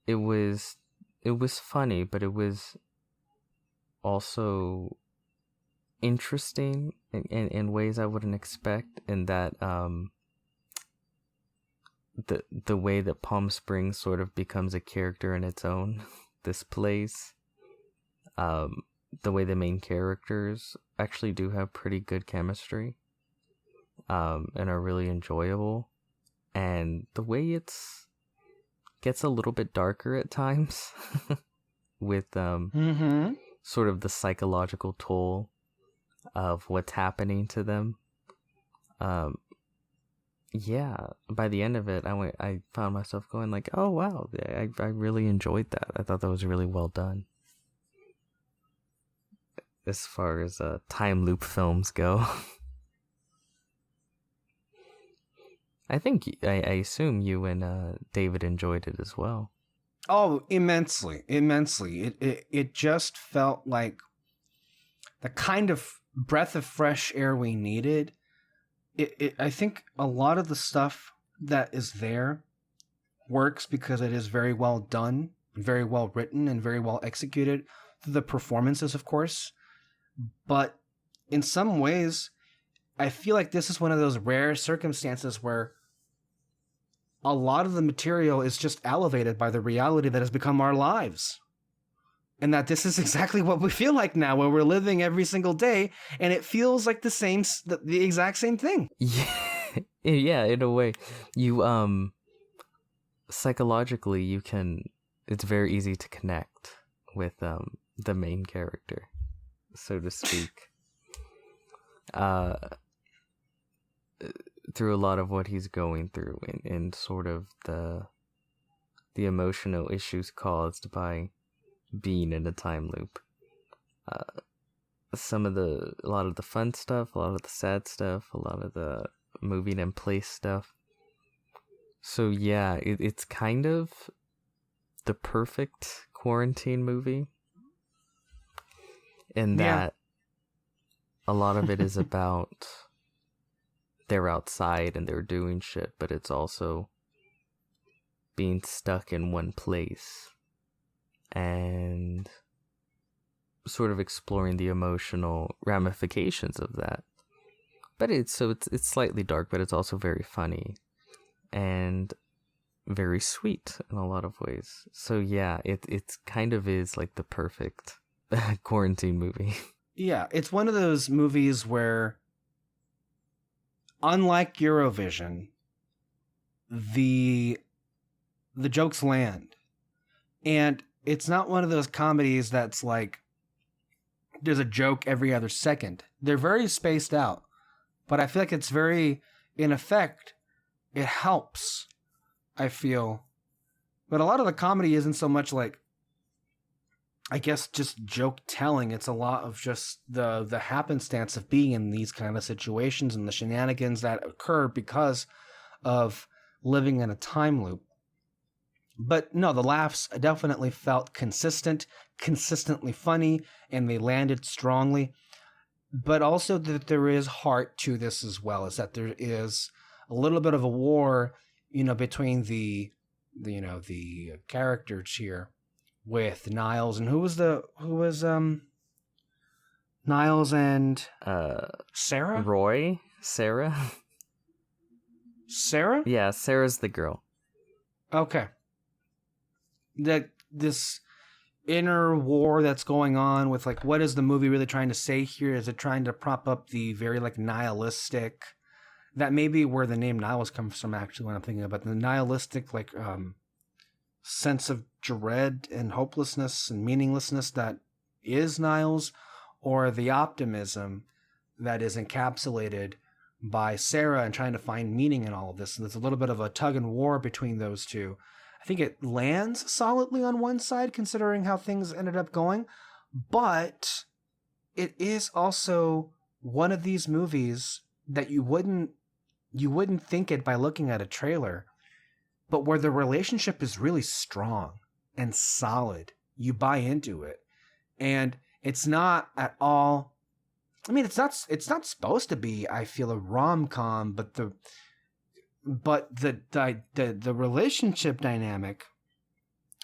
It was funny, but it was also interesting in ways I wouldn't expect, in that the way that Palm Springs sort of becomes a character in its own, this place, the way the main characters actually do have pretty good chemistry, and are really enjoyable, and the way gets a little bit darker at times with sort of the psychological toll of what's happening to them. Yeah, by the end of it, I found myself going like, oh wow, I really enjoyed that. I thought that was really well done. As far as time loop films go. I assume you and David enjoyed it as well.
Oh, immensely. It just felt like the kind of breath of fresh air we needed. I think a lot of the stuff that is there works because it is very well done, very well written, and very well executed. The performances, of course. But in some ways, I feel like this is one of those rare circumstances where a lot of the material is just elevated by the reality that has become our lives. And that this is exactly what we feel like now, where we're living every single day, and it feels like the exact same thing.
Yeah, in a way. You, psychologically, it's very easy to connect with, the main character, so to speak. Through a lot of what he's going through, and sort of the emotional issues caused by being in a time loop. A lot of the fun stuff, a lot of the sad stuff, a lot of the moving in place stuff. So yeah, it's kind of the perfect quarantine movie, in that a lot of it is about they're outside and they're doing shit, but it's also being stuck in one place and sort of exploring the emotional ramifications of that. But it's slightly dark, but it's also very funny and very sweet in a lot of ways. So yeah, it's kind of is like the perfect quarantine movie.
Yeah, it's one of those movies where, unlike Eurovision, the jokes land. And it's not one of those comedies that's like there's a joke every other second. They're very spaced out. But I feel like it's very, in effect, it helps, I feel. But a lot of the comedy isn't so much like, I guess, just joke telling. It's a lot of just the happenstance of being in these kind of situations and the shenanigans that occur because of living in a time loop. But no, the laughs definitely felt consistently funny, and they landed strongly. But also that there is heart to this as well, is that there is a little bit of a war, between the characters here with Niles and who was Niles and
Sarah?
Sarah?
Yeah, Sarah's the girl.
Okay. This inner war that's going on with, like, what is the movie really trying to say here? Is it trying to prop up the very, like, nihilistic? That may be where the name Niles comes from, actually, when I'm thinking about the nihilistic, like, sense of dread and hopelessness and meaninglessness that is Niles, or the optimism that is encapsulated by Sarah and trying to find meaning in all of this. And there's a little bit of a tug and war between those two. I think it lands solidly on one side considering how things ended up going, but it is also one of these movies that you wouldn't think it by looking at a trailer, but where the relationship is really strong and solid. You buy into it. And it's not at all, I mean, it's not supposed to be, I feel, a rom-com, but the relationship dynamic,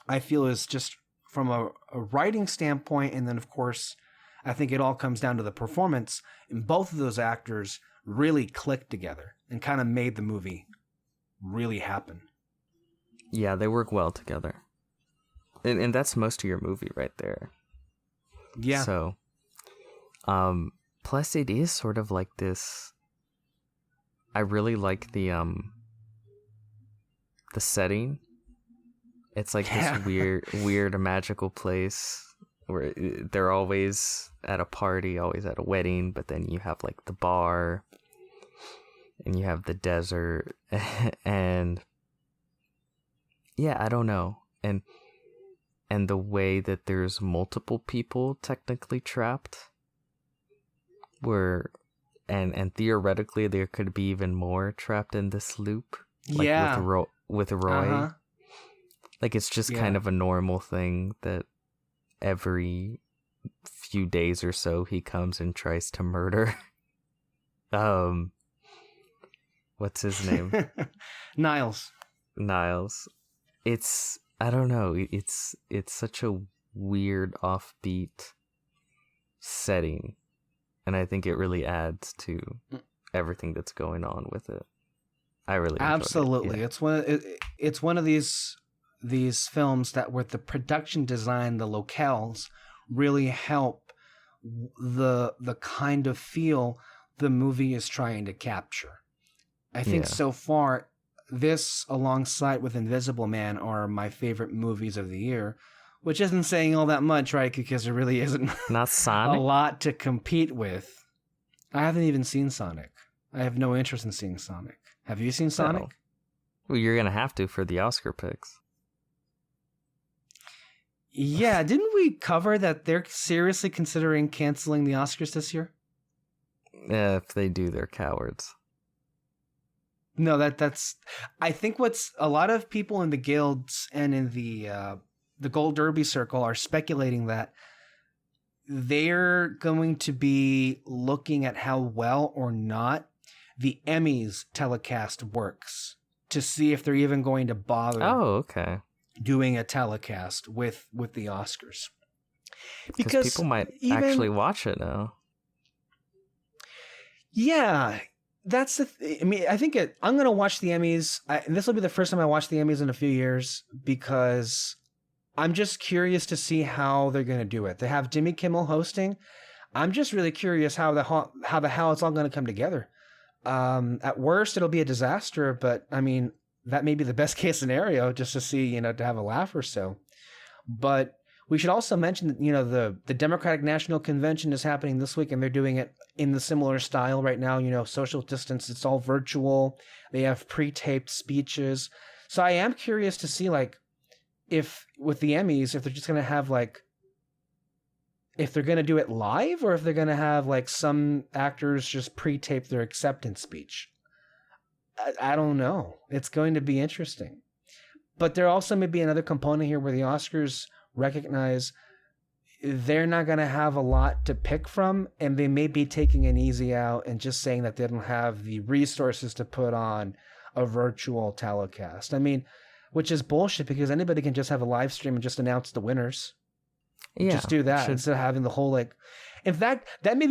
I feel, is just from a writing standpoint, and then of course I think it all comes down to the performance, and both of those actors really clicked together and kind of made the movie really happen.
Yeah, they work well together. And that's most of your movie right there.
Yeah.
So, plus it is sort of like this. I really like the setting. It's like this weird magical place where they're always at a party, always at a wedding, but then you have like the bar and you have the desert and yeah, I don't know. And the way that there's multiple people technically trapped, where and theoretically there could be even more trapped in this loop. Like with Roy. Uh-huh. Like it's just kind of a normal thing that every few days or so he comes and tries to murder. What's his name?
Niles.
It's, I don't know, it's such a weird offbeat setting, and I think it really adds to everything that's going on with it. I really
absolutely.
It.
Yeah. It's one of these films that with the production design, the locales really help the kind of feel the movie is trying to capture. I think so far, this alongside with Invisible Man are my favorite movies of the year, which isn't saying all that much, right? Because there really isn't
not Sonic?
A lot to compete with. I haven't even seen Sonic. I have no interest in seeing Sonic. Have you seen Sonic?
No. Well, you're going to have to for the Oscar picks.
Yeah, didn't we cover that they're seriously considering canceling the Oscars this year?
If they do, they're cowards.
No, that's. I think what's a lot of people in the guilds and in the Gold Derby circle are speculating that they're going to be looking at how well or not the Emmys telecast works to see if they're even going to bother.
Oh, okay.
Doing a telecast with the Oscars,
because people might actually watch it now. Yeah.
That's the. I mean, I think I'm going to watch the Emmys. This will be the first time I watch the Emmys in a few years because I'm just curious to see how they're going to do it. They have Jimmy Kimmel hosting. I'm just really curious how the hell it's all going to come together. At worst, it'll be a disaster, but I mean, that may be the best case scenario, just to see, to have a laugh or so. But we should also mention that, the Democratic National Convention is happening this week, and they're doing it in the similar style right now, social distance. It's all virtual. They have pre-taped speeches. So I am curious to see, if with the Emmys, if they're just going to have, if they're going to do it live, or if they're going to have, some actors just pre-tape their acceptance speech. I don't know. It's going to be interesting. But there also may be another component here where the Oscars recognize they're not going to have a lot to pick from, and they may be taking an easy out and just saying that they don't have the resources to put on a virtual telecast. I mean, which is bullshit, because anybody can just have a live stream and just announce the winners. Yeah, just do that instead of having the whole In fact, that may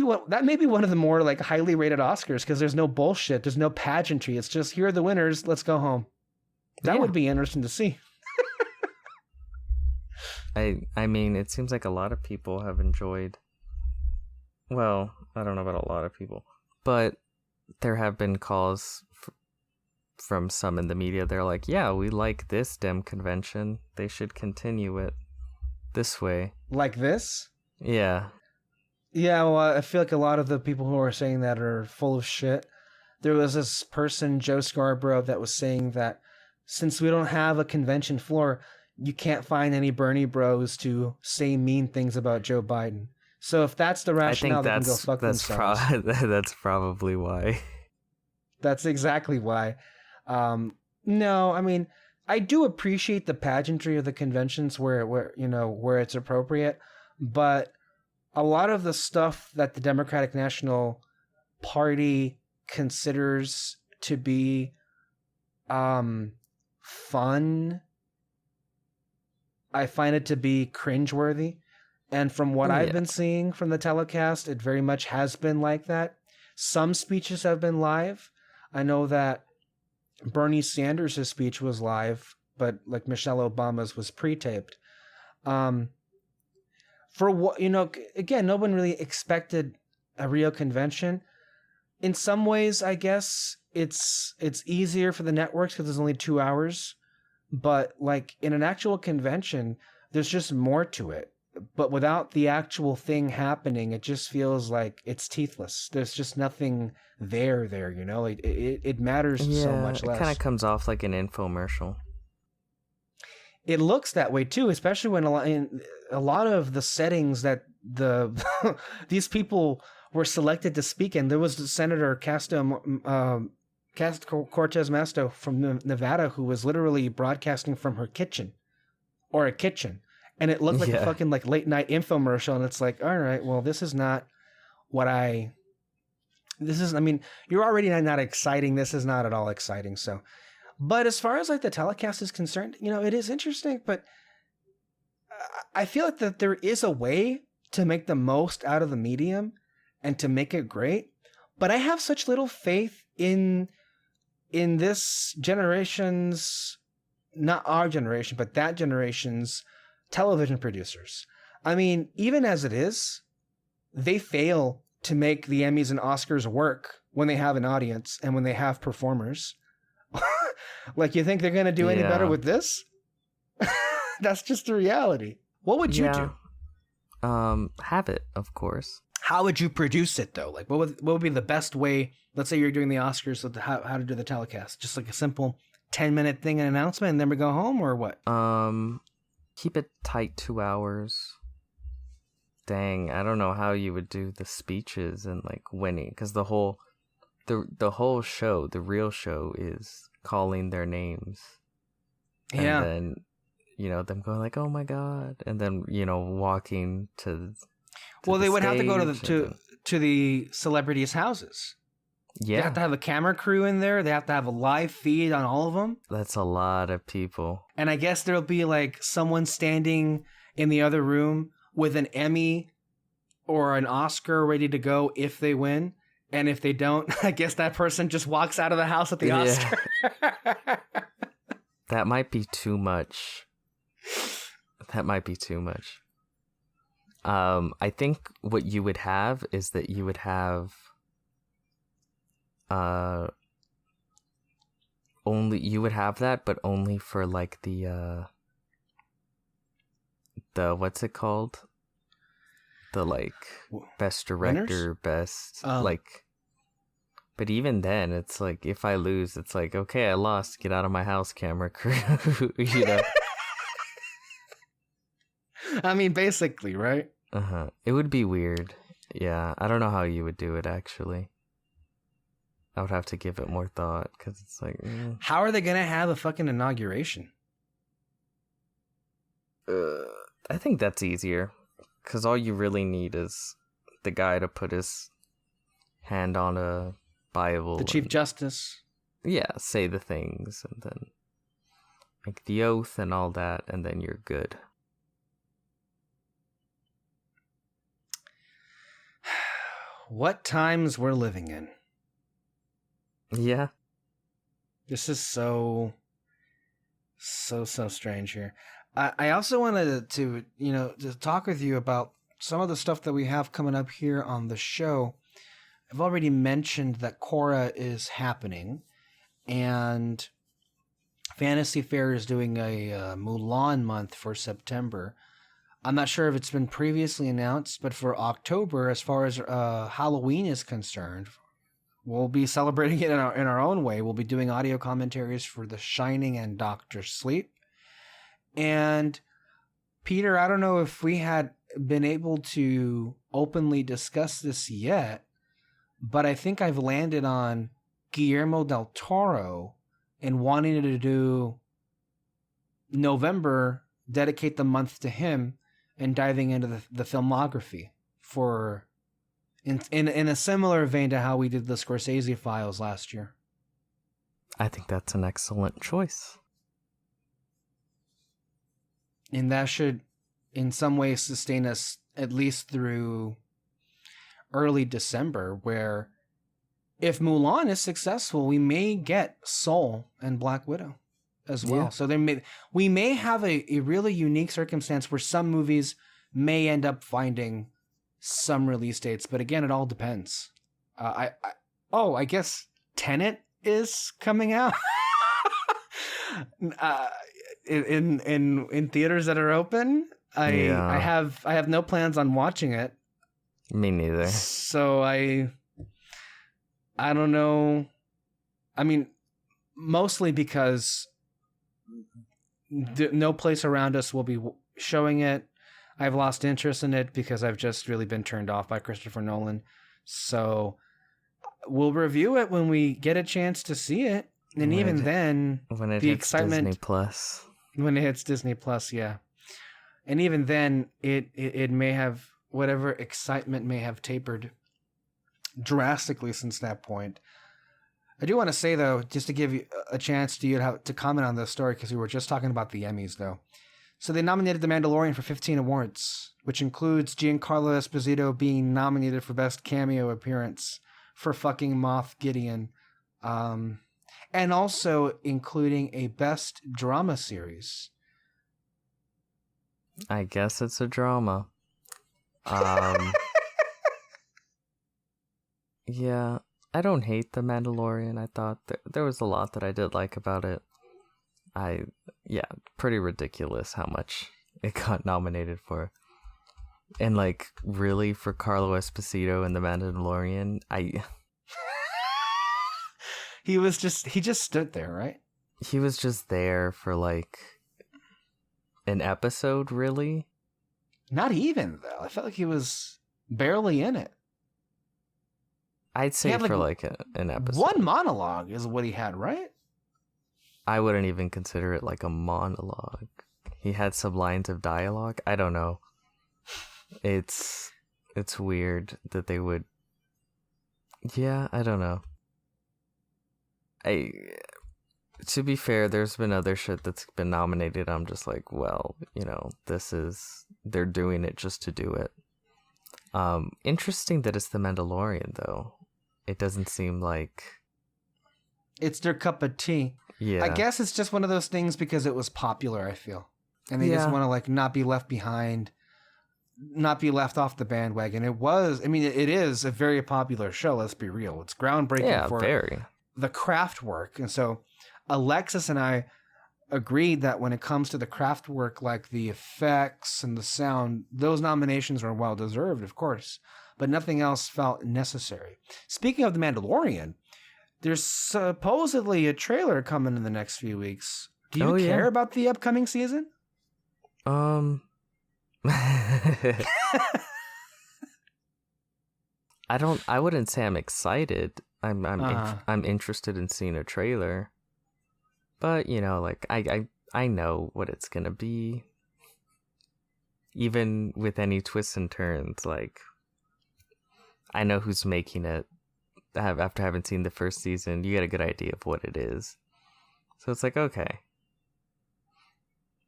be one of the more highly rated Oscars, because there's no bullshit, there's no pageantry. It's just, here are the winners, let's go home. That would be interesting to see.
I mean, it seems like a lot of people have enjoyed. Well, I don't know about a lot of people, but there have been calls from some in the media. They're like, yeah, we like this Dem convention. They should continue it this way.
Like this?
Yeah.
Yeah, well, I feel like a lot of the people who are saying that are full of shit. There was this person, Joe Scarborough, that was saying that since we don't have a convention floor, you can't find any Bernie bros to say mean things about Joe Biden. So if that's the rationale, they can go fuck themselves.
That's probably why.
That's exactly why. No, I mean, I do appreciate the pageantry of the conventions where it's appropriate, but a lot of the stuff that the Democratic National Party considers to be fun, I find it to be cringeworthy. And from what I've been seeing from the telecast, it very much has been like that. Some speeches have been live. I know that Bernie Sanders' speech was live, but like Michelle Obama's was pre-taped. For what, again, no one really expected a real convention. In some ways, I guess it's easier for the networks because there's only 2 hours. But like in an actual convention, there's just more to it. But without the actual thing happening, it just feels like it's teethless. There's just nothing there, it matters so much less.
It kind of comes off like an infomercial.
It looks that way too, especially when a lot of the settings that these people were selected to speak in. There was Senator Cortez Masto from Nevada who was literally broadcasting from her kitchen or a kitchen. And it looked like a fucking like late night infomercial. And it's like, all right, well, this is not what I mean, you're already not exciting. This is not at all exciting. So, but as far as like the telecast is concerned, it is interesting, but I feel like that there is a way to make the most out of the medium and to make it great. But I have such little faith in this generation's, not our generation, but that generation's television producers. I mean, even as it is, they fail to make the Emmys and Oscars work when they have an audience and when they have performers. Like, you think they're going to do any better with this? That's just the reality. What would you do?
Have it, of course.
How would you produce it, though? Like, what would be the best way? Let's say you're doing the Oscars, so how to do the telecast? Just like a simple 10-minute thing, an announcement, and then we go home, or what?
Keep it tight, 2 hours. Dang, I don't know how you would do the speeches and like winning, because the whole show, the real show, is calling their names.
Yeah.
And then, them going like, "Oh my god," and then walking to
well, they would have to go
to
to the celebrities' houses.
Yeah,
they have to have a camera crew in there. They have to have a live feed on all of them.
That's a lot of people.
And I guess there'll be like someone standing in the other room with an Emmy or an Oscar ready to go if they win. And if they don't, I guess that person just walks out of the house with the Oscar.
That might be too much. I think what you would have is that you would have that, but only for like the what's it called? The like best director, best like. But even then, it's like if I lose, it's like, okay, I lost. Get out of my house, camera crew.
I mean, basically, right?
It would be weird. Yeah, I don't know how you would do it actually. I would have to give it more thought because it's like,
how are they gonna have a fucking inauguration?
I think that's easier because all you really need is the guy to put his hand on a Bible,
the Chief Justice.
Yeah, say the things and then make the oath and all that, and then you're good.
What times we're living in.
Yeah.
This is so strange here. I also wanted to talk with you about some of the stuff that we have coming up here on the show. I've already mentioned that Quora is happening, and Fantasy Fair is doing a Mulan month for September. I'm not sure if it's been previously announced, but for October, as far as Halloween is concerned, we'll be celebrating it in our own way. We'll be doing audio commentaries for The Shining and Doctor Sleep. And Peter, I don't know if we had been able to openly discuss this yet, but I think I've landed on Guillermo del Toro and wanting to do November, dedicate the month to him, and diving into the filmography for in a similar vein to how we did the Scorsese files last year.
I think that's an excellent choice.
And that should in some ways sustain us at least through early December, where if Mulan is successful, we may get Soul and Black Widow as well. Yeah. So we may have a really unique circumstance where some movies may end up finding some release dates, but again, it all depends. I guess Tenet is coming out in theaters that are open. I have no plans on watching it.
Me neither.
So I don't know. I mean, mostly because no place around us will be showing it. I've lost interest in it because I've just really been turned off by Christopher Nolan. So we'll review it when we get a chance to see it. And even then,
when it
the
hits
excitement
Disney Plus.
When it hits Disney Plus, yeah. And even then, it may have, whatever excitement may have tapered drastically since that point. I do want to say, though, just to give you a chance to comment on this story, because we were just talking about the Emmys, though. So they nominated The Mandalorian for 15 awards, which includes Giancarlo Esposito being nominated for Best Cameo Appearance for fucking Moff Gideon, and also including a Best Drama Series.
I guess it's a drama. Yeah, I don't hate The Mandalorian. I thought there was a lot that I did like about it. Pretty ridiculous how much it got nominated for. And really for Carlo Esposito and The Mandalorian,
he just stood there, right?
He was just there for an episode, really?
Not even, though. I felt like he was barely in it.
I'd say for an episode.
One monologue is what he had, right?
I wouldn't even consider it a monologue. He had some lines of dialogue. I don't know. It's weird that they would. Yeah, I don't know. To be fair, there's been other shit that's been nominated. I'm just they're doing it just to do it. Interesting that it's The Mandalorian, though. It doesn't seem like
it's their cup of tea.
Yeah.
I guess it's just one of those things because it was popular, I feel. And they just want to not be left behind, not be left off the bandwagon. It is a very popular show, let's be real. It's groundbreaking for the craft work. And so Alexis and I agreed that when it comes to the craft work, like the effects and the sound, those nominations are well deserved, of course, but nothing else felt necessary. Speaking of The Mandalorian, there's supposedly a trailer coming in the next few weeks. Do you care about the upcoming season?
I wouldn't say I'm excited. I'm interested in seeing a trailer. But, I know what it's going to be. Even with any twists and turns, I know who's making it. After having seen the first season, you get a good idea of what it is. So it's okay.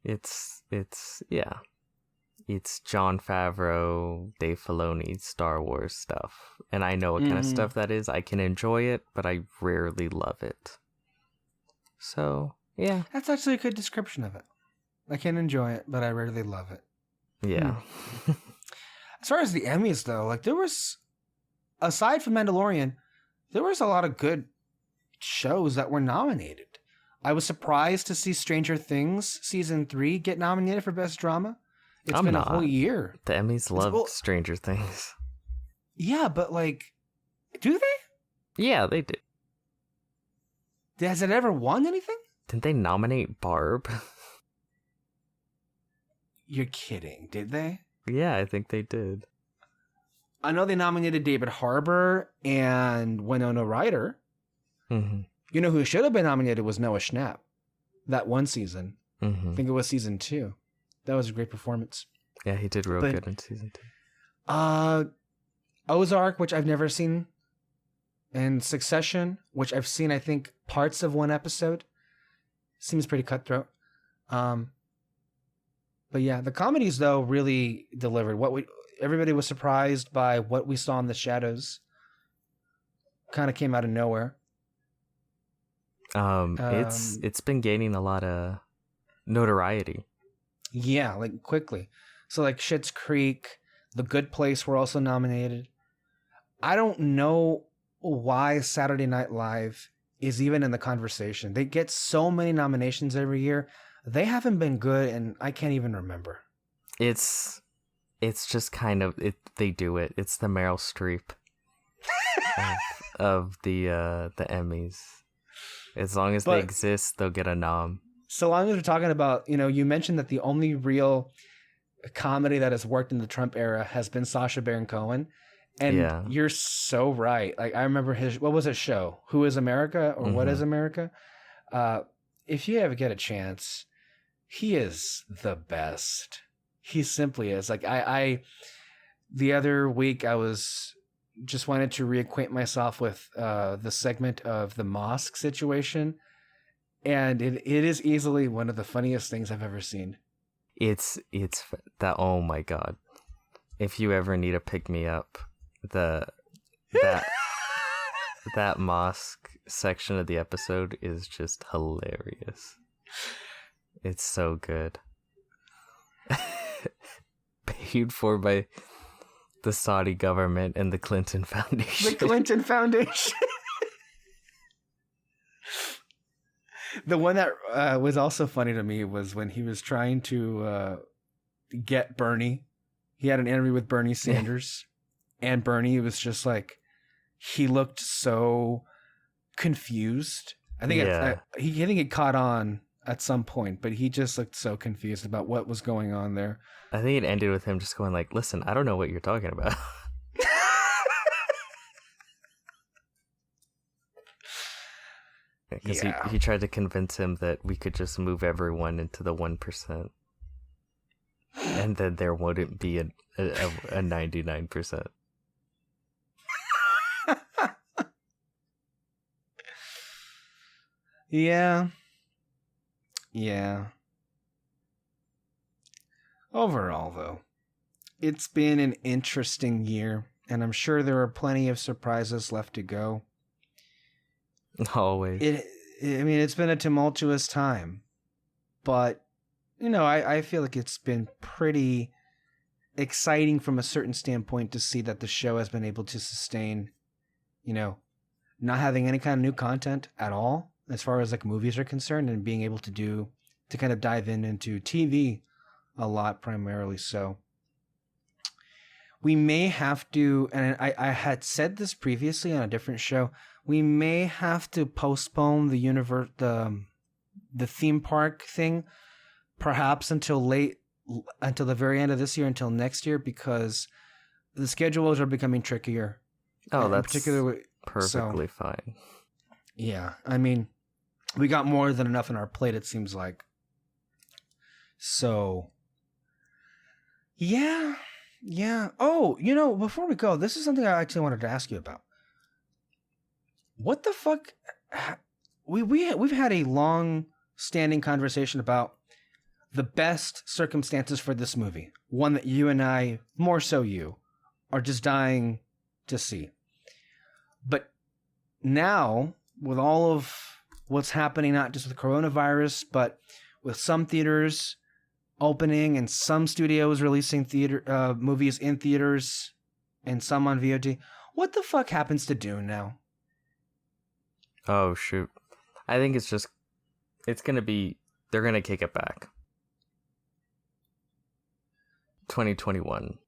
It's Jon Favreau, Dave Filoni, Star Wars stuff. And I know what kind of stuff that is. I can enjoy it, but I rarely love it. So, yeah.
That's actually a good description of it. I can enjoy it, but I rarely love it.
Yeah.
As far as the Emmys, though, there was, aside from Mandalorian, there was a lot of good shows that were nominated. I was surprised to see Stranger Things season 3 get nominated for Best Drama. It's been a whole year.
The Emmys love Stranger Things.
Yeah, but like, do they?
Yeah, they do.
Has it ever won anything?
Didn't they nominate Barb?
You're kidding, did they?
Yeah, I think they did.
I know they nominated David Harbour and Winona Ryder.
Mm-hmm.
You know who should have been nominated was Noah Schnapp. That one season.
Mm-hmm.
I think it was season 2. That was a great performance.
Yeah, he did real good in season 2.
Ozark, which I've never seen, and Succession, which I've seen, I think, parts of one episode. Seems pretty cutthroat. But yeah, the comedies, though, really delivered. Everybody was surprised by what we saw in the shadows. Kind of came out of nowhere.
It's been gaining a lot of notoriety.
Yeah, like quickly. So like Schitt's Creek, The Good Place were also nominated. I don't know why Saturday Night Live is even in the conversation. They get so many nominations every year. They haven't been good, and I can't even remember.
It's just kind of they do it. It's the Meryl Streep of the Emmys. As long as they exist, they'll get a nom. So
long as we're talking about, you mentioned that the only real comedy that has worked in the Trump era has been Sacha Baron Cohen. And you're so right. Like, I remember what was his show? Who is America? Or What is America? If you ever get a chance, he is the best. He simply is. Like, the other week I just wanted to reacquaint myself with the segment of the mosque situation, and it is easily one of the funniest things I've ever seen.
It's that, oh my god, if you ever need a pick me up, that mosque section of the episode is just hilarious. It's so good. Paid for by the Saudi government and the Clinton Foundation.
The Clinton Foundation. The one that was also funny to me was when he was trying to get Bernie. He had an interview with Bernie Sanders. And Bernie was just like, he looked so confused. I think I think it caught on at some point, but he just looked so confused about what was going on there.
I think it ended with him just going like, listen, I don't know what you're talking about. Because he tried to convince him that we could just move everyone into the 1%. And then there wouldn't be a 99%.
Yeah. Overall, though, it's been an interesting year, and I'm sure there are plenty of surprises left to go.
Always.
It's been a tumultuous time, but, I feel like it's been pretty exciting from a certain standpoint to see that the show has been able to sustain, not having any kind of new content at all, as far as like movies are concerned, and being able to kind of dive into TV a lot primarily. So we may have to, and I had said this previously on a different show, we may have to postpone the theme park thing, perhaps until the very end of this year, until next year, because the schedules are becoming trickier.
Oh, that's perfectly fine.
Yeah, we got more than enough on our plate, it seems like. So, yeah. Oh, before we go, this is something I actually wanted to ask you about. What the fuck? We've had a long-standing conversation about the best circumstances for this movie. One that you and I, more so you, are just dying to see. But now, with all of what's happening, not just with coronavirus, but with some theaters opening and some studios releasing movies in theaters and some on VOD, what the fuck happens to Dune now?
Oh, shoot. I think it's going to be, they're going to kick it back. 2021.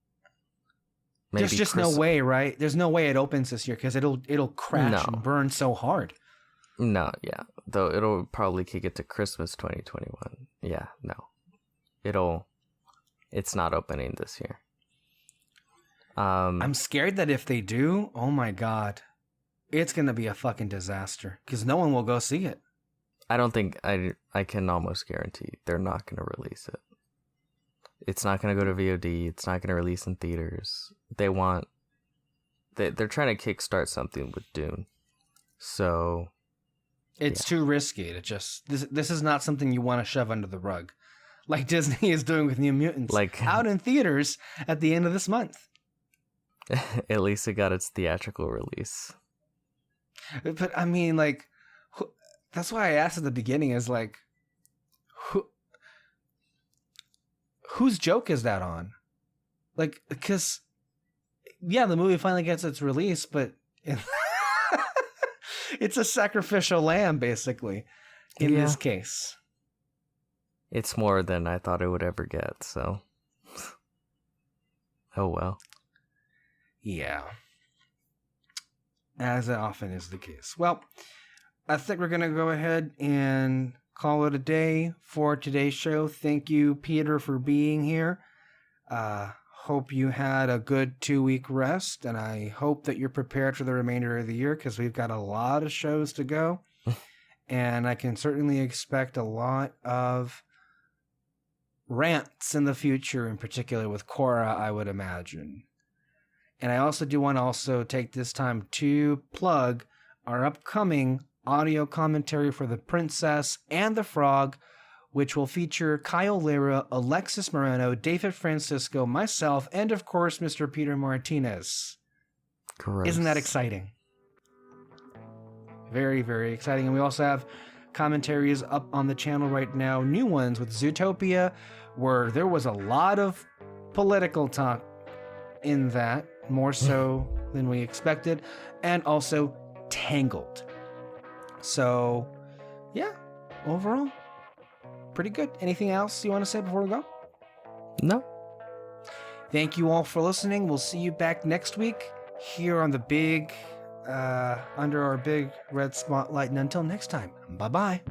Maybe
There's just no way, right? There's no way it opens this year because it'll crash and burn so hard.
No, yeah. Though it'll probably kick it to Christmas 2021. Yeah, no. It's not opening this year.
I'm scared that if they do, oh my God, it's going to be a fucking disaster because no one will go see it.
I don't think, I can almost guarantee they're not going to release it. It's not going to go to VOD. It's not going to release in theaters. They're trying to kickstart something with Dune. So
it's too risky to just, this is not something you want to shove under the rug. Like Disney is doing with New Mutants.
Like,
out in theaters at the end of this month.
At least it got its theatrical release.
But I mean, like, that's why I asked at the beginning is like, whose joke is that on? Like, because, yeah, the movie finally gets its release, but it's a sacrificial lamb, basically, in this case.
It's more than I thought it would ever get, so. Oh well.
Yeah. As it often is the case. Well, I think we're going to go ahead and call it a day for today's show. Thank you, Peter, for being here. Hope you had a good 2-week rest, and I hope that you're prepared for the remainder of the year because we've got a lot of shows to go. And I can certainly expect a lot of rants in the future, in particular with Korra, I would imagine. And I also do want to also take this time to plug our upcoming audio commentary for The Princess and the Frog, which will feature Kyle Lira, Alexis Moreno, David Francisco, myself, and of course, Mr. Peter Martinez.
Gross.
Isn't that exciting? Very, very exciting. And we also have commentaries up on the channel right now, new ones with Zootopia, where there was a lot of political talk in that, more so than we expected, and also Tangled. So, yeah, overall, pretty good. Anything else you want to say before we go?
No.
Thank you all for listening. We'll see you back next week here on the big, under our big red spotlight. And until next time, bye-bye.